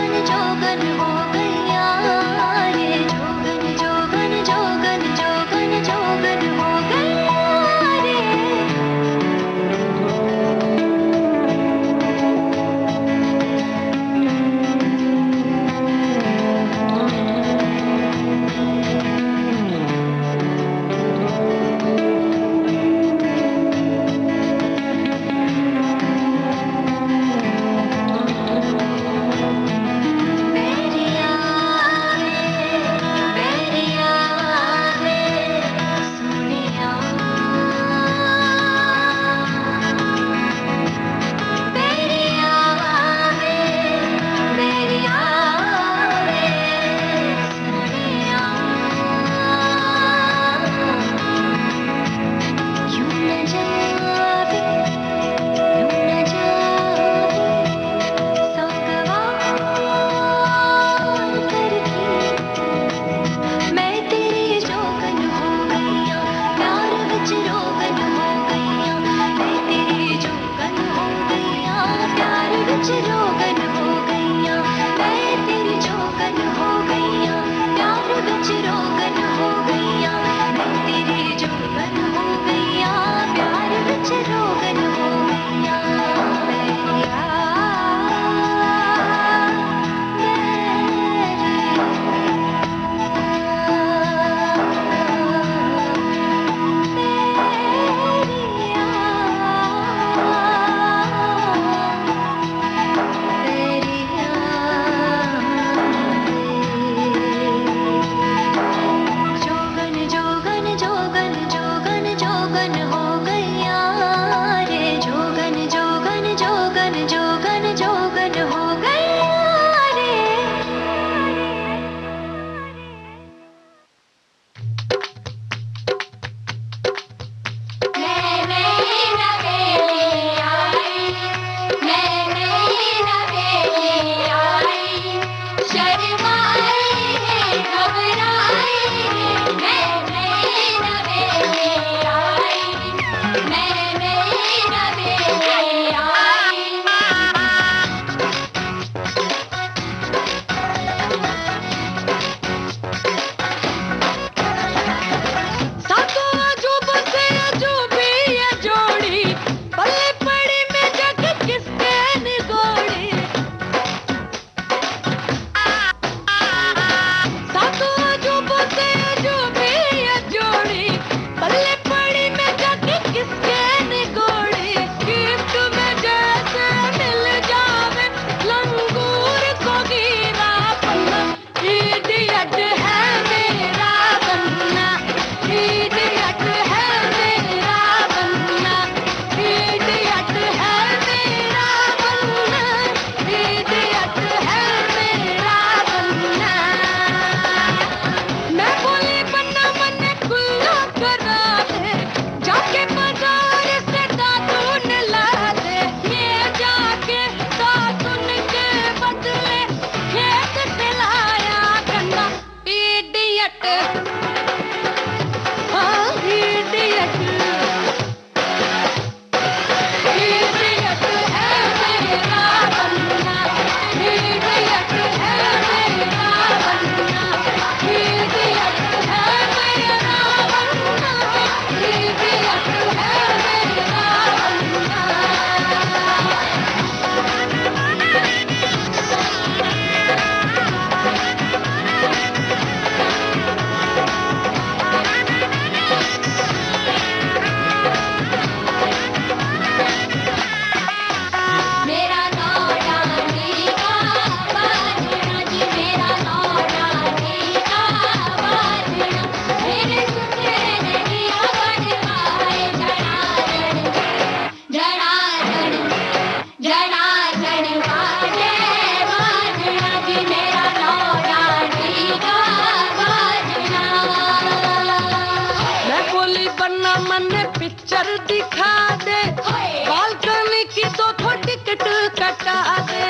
हटा दे।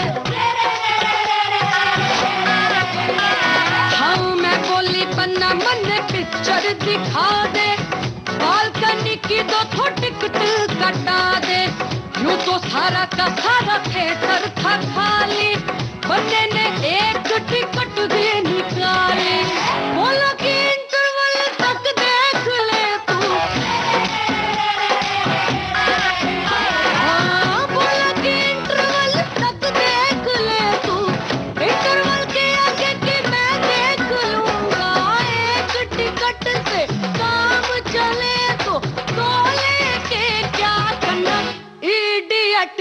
हाँ मैं बोली पन्ना मन पिक्चर दिखा दे, बालकनी की दो टिकट कटा दे। यूं तो सारा का सारा थिएटर था खाली, बंदे ने एक टिकट भी निकाली। बोला कि इंटरवल तक देख ले तू, हाँ बोला कि इंटरवल तक देख ले तू, इंटरवल के आगे की मैं देख लूंगा। एक टिकट से काम चले तो लेके क्या करना इडियट,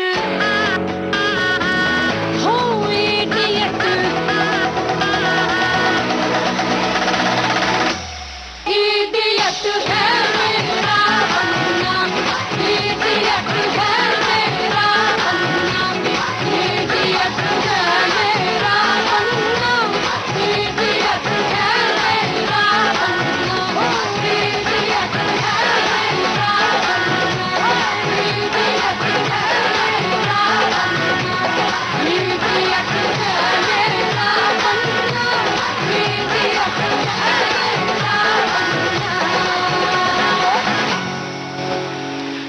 हो इडियट, इडियट है मेरा बनना, इडियट है मेरा बनना, इडियट है मेरा बनना, इडियट है मेरा बनना, इडियट है मेरा बनना, इडियट है मेरा बनना, इडियट है मेरा बनना, इडियट है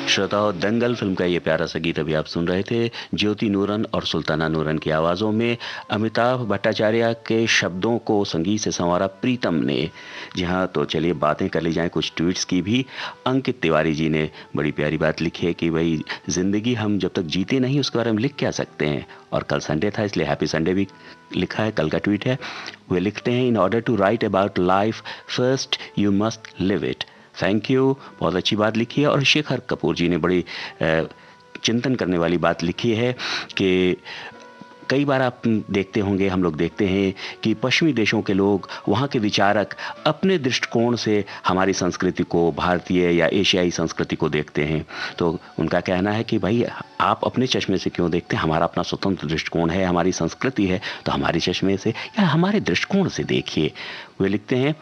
श्रोताओं, दंगल फिल्म का ये प्यारा सा गीत अभी आप सुन रहे थे ज्योति नूरन और सुल्ताना नूरन की आवाज़ों में। अमिताभ भट्टाचार्य के शब्दों को संगीत से संवारा प्रीतम ने। जी हाँ, तो चलिए बातें कर ली जाएं कुछ ट्वीट्स की भी। अंकित तिवारी जी ने बड़ी प्यारी बात लिखी है कि भाई ज़िंदगी हम जब तक जीते नहीं उसके बारे में लिख क्या सकते हैं। और कल संडे था इसलिए हैप्पी संडे भी लिखा है, कल का ट्वीट है। वे लिखते हैं, in order to write about life first you must live it. Thank you, बहुत अच्छी बात लिखी है। और शेखर कपूर जी ने बड़ी चिंतन करने वाली बात लिखी है कि कई बार आप देखते होंगे, हम लोग देखते हैं कि पश्चिमी देशों के लोग, वहाँ के विचारक अपने दृष्टिकोण से हमारी संस्कृति को, भारतीय या एशियाई संस्कृति को देखते हैं। तो उनका कहना है कि भाई आप अपने चश्मे से क्यों देखते हैं, हमारा अपना स्वतंत्र दृष्टिकोण है, हमारी संस्कृति है, तो हमारे चश्मे से या हमारे दृष्टिकोण से देखिए। वे लिखते हैं,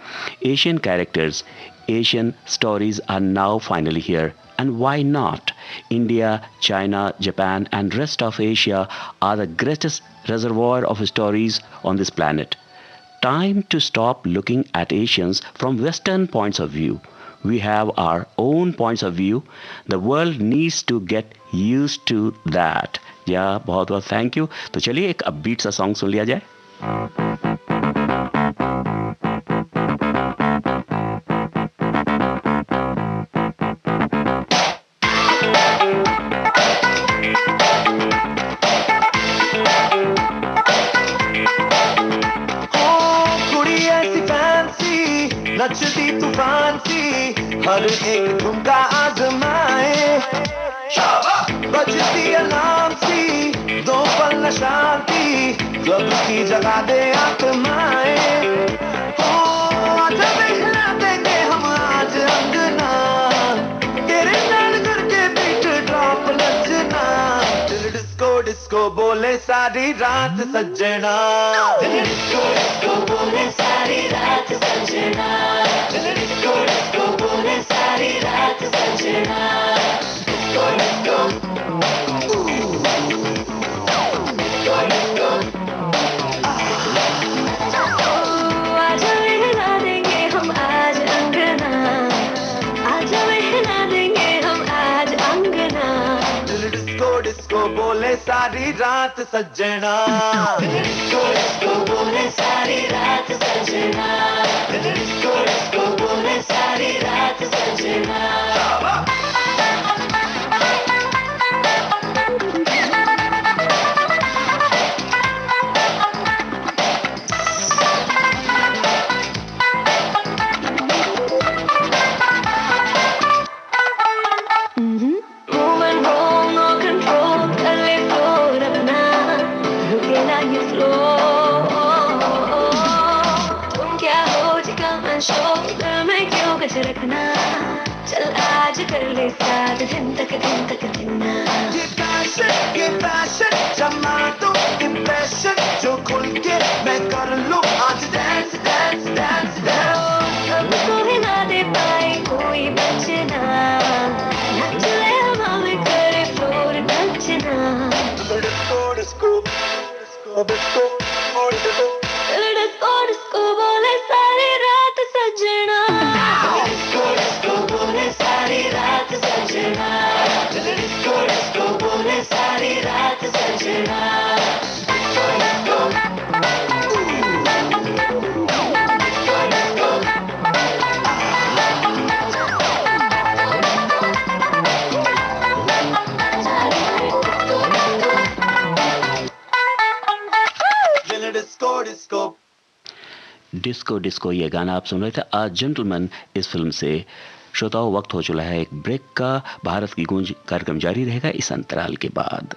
Asian characters, Asian stories are now finally here. And why not? India, China, Japan and rest of Asia are the greatest reservoir of stories on this planet. Time to stop looking at Asians from Western points of view. We have our own points of view. The world needs to get used to that. या बहुत बहुत thank you. तो चलिए एक upbeat सा song सुन लिया जाए। नचती तूफान सी हर एक ठुमका आजमाए, बजती अलार्म सी दो पल न शांति, क्लब की जगह दे आत्माएं। आजा बहला देंगे हम आज अंगना, तेरे नाल करके बीट ड्रॉप नचना। दिल डिस्को डिस्को बोले सारी रात सजना, दिल डिस्को डिस्को बोले सारी रात सजना, दिल डिस्को डिस्को बोले सारी रात सजना। डिस्को डिस्को आजा बहला देंगे हम आज अंगना, आजा बहला देंगे हम आज अंगना। दिल डिस्को डिस्को बोले सारी रात सजना, दिल डिस्को डिस्को बोले सारी रात सजना, दिल डिस्को डिस्को बोले सारी रात सजना। रखना चल आज कर ले साथ दिन तक ना। ये पैशन जमा दो इम्प्रेशन जो खुल के मैं कर लूं आज डांस डांस डांस डांस। हमको भी ना दे पाए कोई बचना, नच ले हवा में करे फ्लोर नचना। डिस्को डिस्को डिस्को डिस्को बोले सारी रात सजना, डिस्को डिस्को बोले सारी रात सजना, डिस्को डिस्को बोले सारी रात सजना, डिस्को डिस्को डिस्को डिस्को ये गाना आप सुन रहे थे आज जेंटलमैन इस फिल्म से। श्रोताओं, वक्त हो चला है एक ब्रेक का। भारत की गूंज कार्यक्रम जारी रहेगा इस अंतराल के बाद।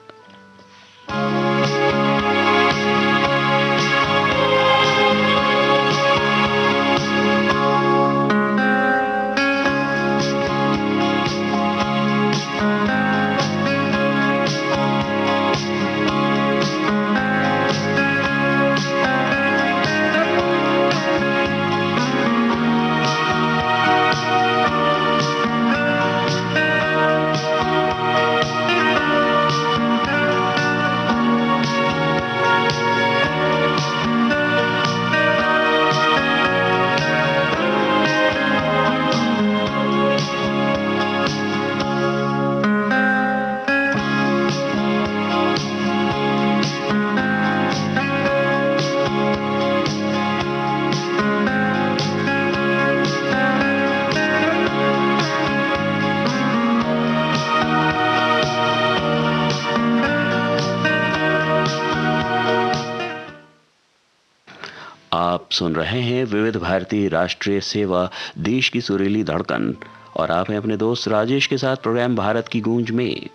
आप सुन रहे हैं विविध भारती राष्ट्रीय सेवा, देश की सुरीली धड़कन, और आप हैं अपने दोस्त राजेश के साथ प्रोग्राम भारत की गूंज में।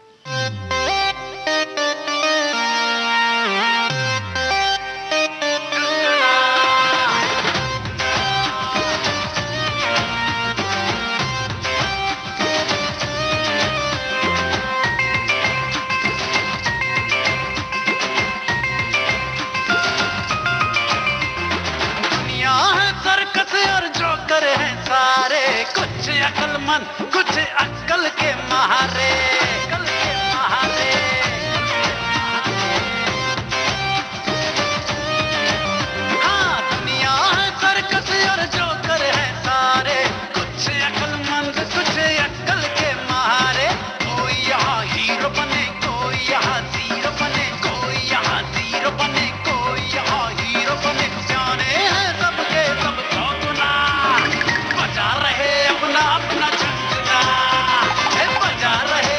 कुछ अक्कल के महारे, हाँ दुनिया है सर्कस और जोकर है सारे, कुछ अक्लमंद कुछ अक्कल के महारे। कोई यहाँ हीरो बने, कोई यहाँ जीरो बने, कोई यहाँ जीरो बने, कोई यहाँ हीरो बने। जाने हैं सबके सब चौगुना, बजा रहे अपना अपना झंझना, बजा रहे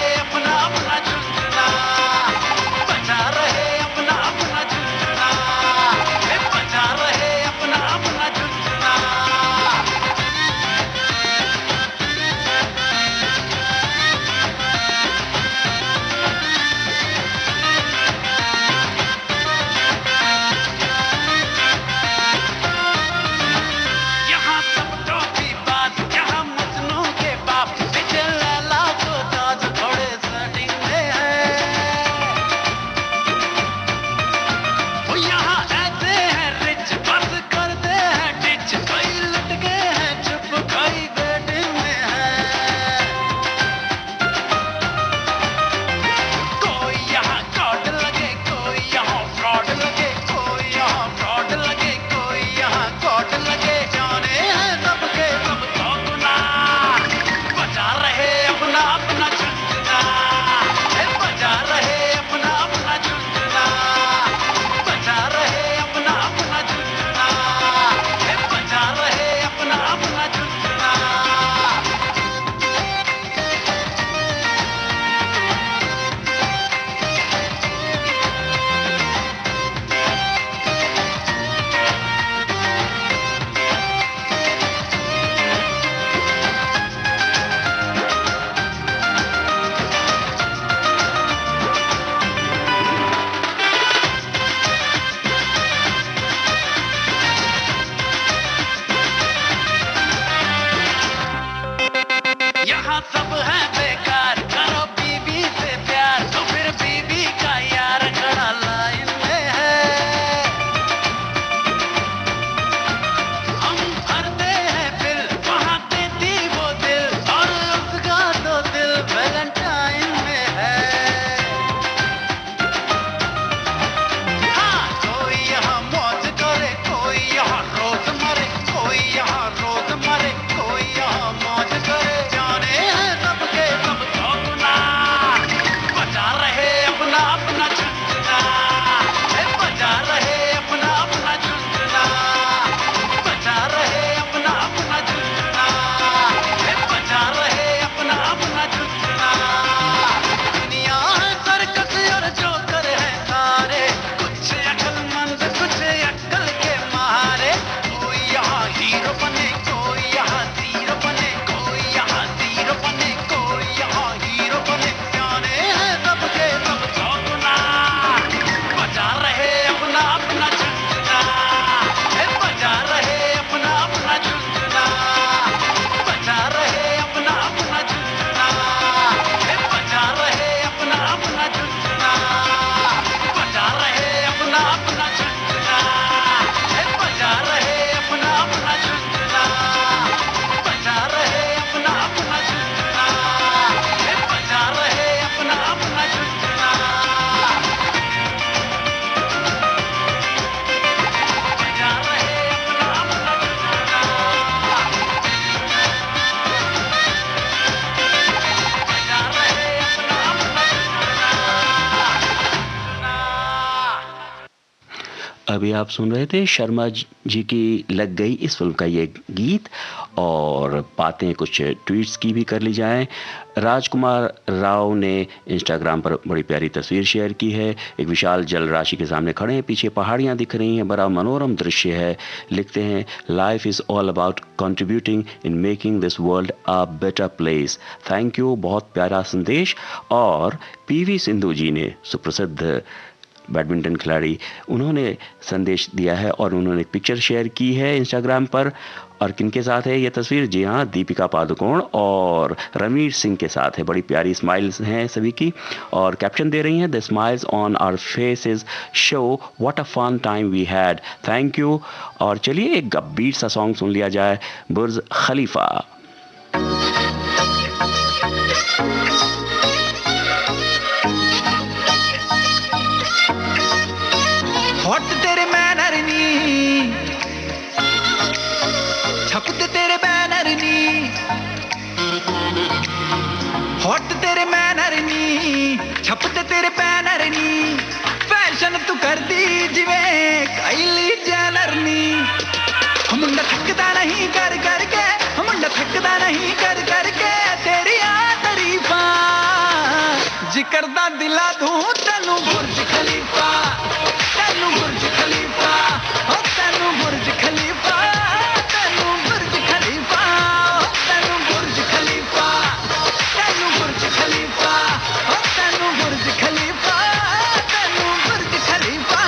अभी आप सुन रहे थे शर्मा जी की लग गई इस फिल्म का ये गीत। और बातें कुछ ट्वीट्स की भी कर ली जाएं। राजकुमार राव ने इंस्टाग्राम पर बड़ी प्यारी तस्वीर शेयर की है। एक विशाल जल राशि के सामने खड़े हैं, पीछे पहाड़ियां दिख रही हैं, बड़ा मनोरम दृश्य है। लिखते हैं, life is all about contributing in making this world a better place. Thank you, बहुत प्यारा संदेश। और पीवी सिंधु जी ने, सुप्रसिद्ध बैडमिंटन खिलाड़ी, उन्होंने संदेश दिया है और उन्होंने एक पिक्चर शेयर की है इंस्टाग्राम पर। और किनके साथ है ये तस्वीर? जी हाँ, दीपिका पादुकोण और रणवीर सिंह के साथ है। बड़ी प्यारी स्माइल्स हैं सभी की। और कैप्शन दे रही हैं, the smiles on our faces show what a fun time we had, thank you. और चलिए एक अपबीट सा सॉन्ग सुन लिया जाए, बुर्ज खलीफा। हॉट तेरे मैनर नी, छपते तेरे बैनर नी, हॉट तेरे मैनर नी, छपते तेरे बैनर नी, फैशन तू कर दी जिवें काइली जेनर नी। मुंडा थकदा नहीं कर करके, मुंडा थकदा नहीं कर करके तेरी तारीफा, जिक्र दा दिला दूं तैनू बुर्ज खलीफा, तैनू बुर्ज खलीफा, ओ तैनू बुर्ज खलीफा, तैनू बुर्ज खलीफा, तैनू बुर्ज खलीफा, तैनू बुर्ज खलीफा, ओ तैनू बुर्ज खलीफा, तैनू बुर्ज खलीफा।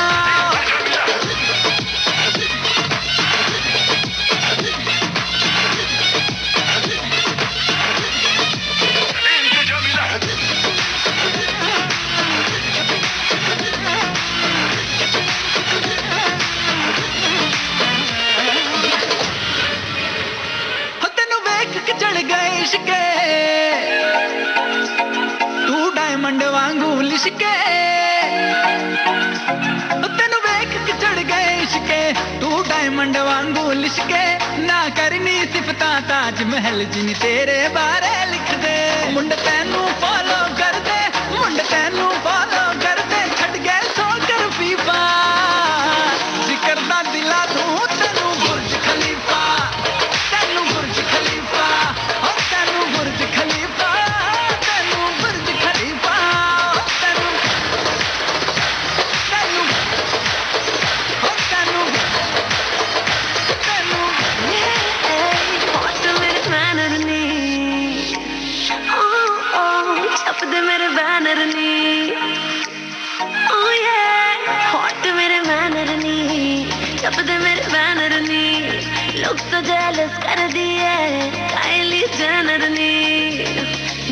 चढ़ गए इश्के तू डायमंड वांगू लिशके, तेनू वेख के चढ़ गए इश्के तू डायमंड वांगू लिशके, ना करनी सिफता ताज महल जिन तेरे बारे लिख दे। मुंड तैनू फॉलो कर दे, मुंड तैनू फॉलो कर दे, छट गए सो कर फीफा, जिक्र दा दिला दूं तैनू बुर्ज खलीफा, तैनू बुर्ज खलीफा, ओ तैनू बुर्ज खलीफा, तैनू बुर्ज खलीफा, तैनू तैनू ओ तैनू तैनू हॉट मेरे बैनर नी, ओ छप दे मेरे बैनर नी, ओ ये हॉट मेरे बैनर नी, छप दे मेरे बैनर नी, लोग तो जेलस कर दिए काइली जेनर नी।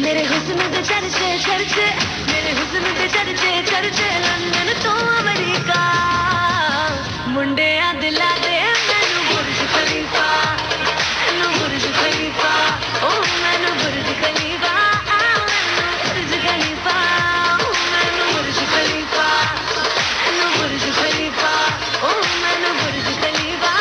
मेरे हुस्न दे चर्चे चर्चे, मेरे हुस्न दे चर्चे चर्चे, लंदन तो अमेरिका, मुंडे आ दिला दे मैनू बुर्ज खलीफा, मैनू बुर्ज खलीफा, ओ मैनू बुर्ज खलीफा, मैनू बुर्ज खलीफा, मैनू बुर्ज खलीफा, मैनू बुर्ज खलीफा, ओ मैनू बुर्ज खलीफा।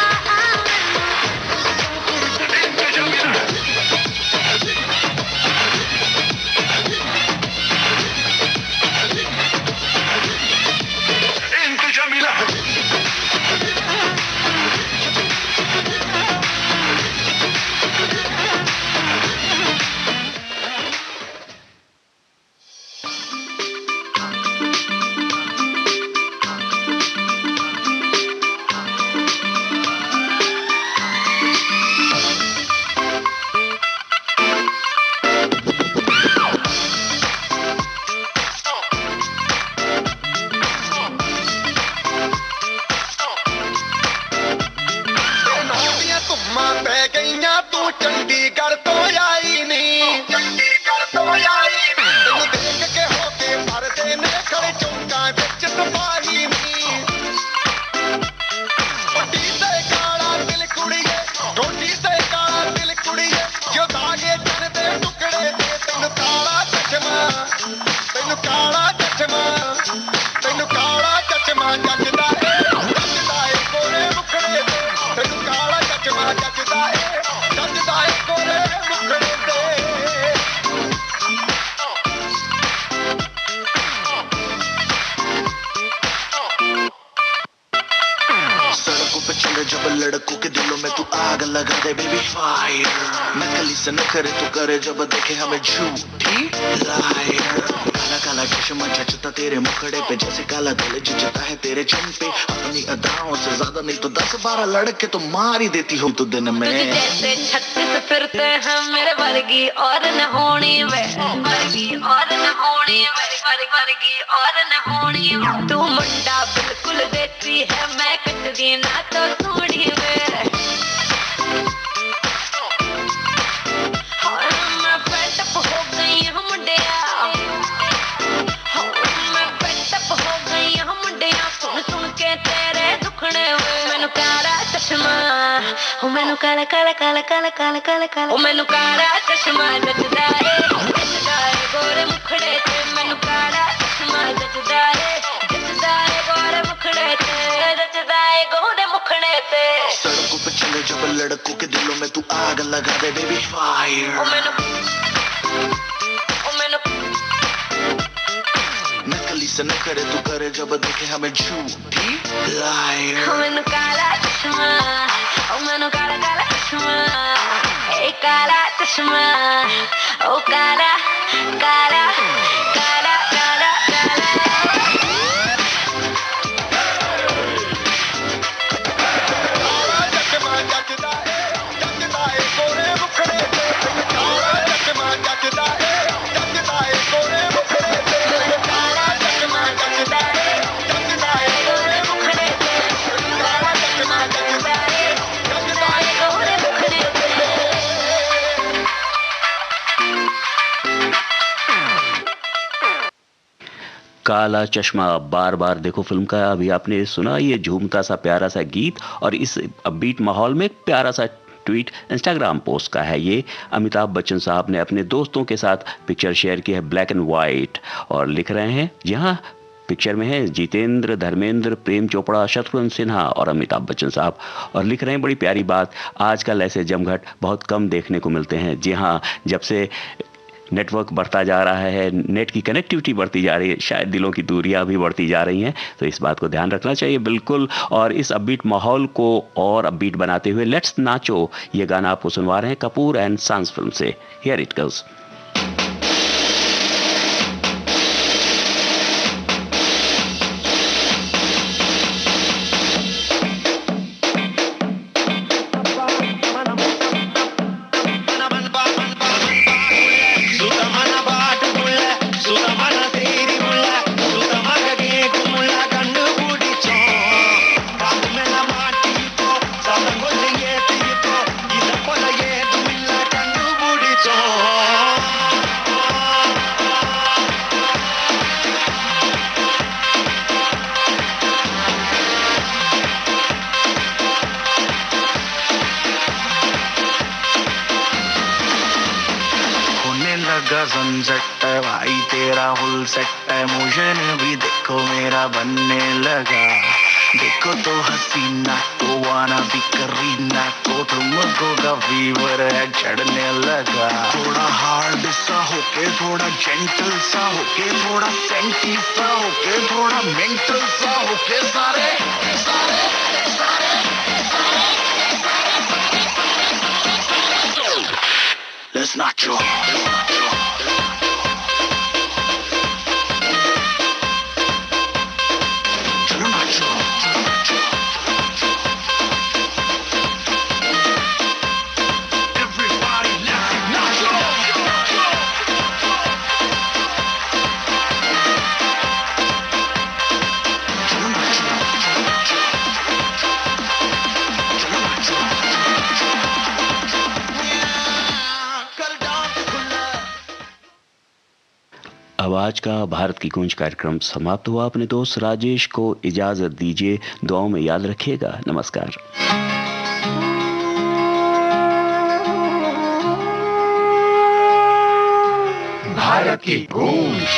चले जब लड़कों के दिलों में तू आग लगा दे बेबी फायर, नकली से न करे तो करे जब देखे हमें झूठी लायर, काला काला चश्मा जचता तेरे मुखड़े पे जैसे काला दिल जचता है तेरे चिन पे, अपनी अदाओं से ज्यादा नहीं तो 10-12 लड़के तो मार ही देती हो तू दिन में। तुझे जैसे 36 फिरते हैं मेरे वर्गी और न होनी वे, वर्गी और न होनी वे, वर्गी और न होनी। तू मुंडा बिल्कुल देती है मैं कटदी ना तो थोड़ी वे, मैं पेटअप हो गई हूँ मुंडिया, मैं पेटअप हो गई हूँ मुंडिया, सुन सुन के तेरे दुखने वे। मैनू काला चश्मा, ओ मैनू काला काला काला काला काला काला काला, ओ मैनू काला चश्मा जचदा है गोरे मुखड़े ते, मैनू काला चश्मा जचदा है गोरे मुखड़े ते, जचदा है गोरे मुखड़े ते। सड़कों पे चले जब लड़कों के दिलों में तू आग लगा दे बेबी फायर, ओ मैनू नकली से न करे तू करे जब देखे हमें झूठी लायर, ओ मैनू काला चश्मा, ओ मैनू काला काला चश्मा, ए काला चश्मा, ओ काला काला काला काला काला। काला चश्मा, बार बार देखो फिल्म का अभी आपने सुना ये झूमता सा प्यारा सा गीत, और इस अपबीट माहौल में एक प्यारा सा ट्वीट इंस्टाग्राम पोस्ट का है। ये अमिताभ बच्चन साहब ने अपने दोस्तों के साथ पिक्चर शेयर की है, ब्लैक एंड वाइट, और लिख रहे हैं जहां पिक्चर में है जितेंद्र, धर्मेंद्र, प्रेम चोपड़ा, शत्रुघ्न सिन्हा और अमिताभ बच्चन साहब, और लिख रहे हैं बड़ी प्यारी बात, आजकल ऐसे जमघट बहुत कम देखने को मिलते हैं। जी हाँ, जब से नेटवर्क बढ़ता जा रहा है, नेट की कनेक्टिविटी बढ़ती जा रही है, शायद दिलों की दूरियां भी बढ़ती जा रही हैं, तो इस बात को ध्यान रखना चाहिए बिल्कुल। और इस अपबीट माहौल को और अपबीट बनाते हुए लेट्स नाचो ये गाना आपको सुनवा रहे हैं कपूर एंड सन्स फिल्म से। Here it goes. सनसेट भाई तेरा फुल सेट है, मोशन भी देखो मेरा बनने लगा, देखो तो हसीना तो वाना भी करीना को, तुमको का फीवर है चढ़ने लगा, थोड़ा हार्ड सा होके थोड़ा जेंटल सा होके, थोड़ा सेंटी सा होके थोड़ा मेंटल सा होके, सारे सारे Let's not draw. अब आज का भारत की गूंज कार्यक्रम समाप्त हुआ। अपने दोस्त राजेश को इजाजत दीजिए, दुआओं में याद रखिएगा। नमस्कार। भारत की गूंज।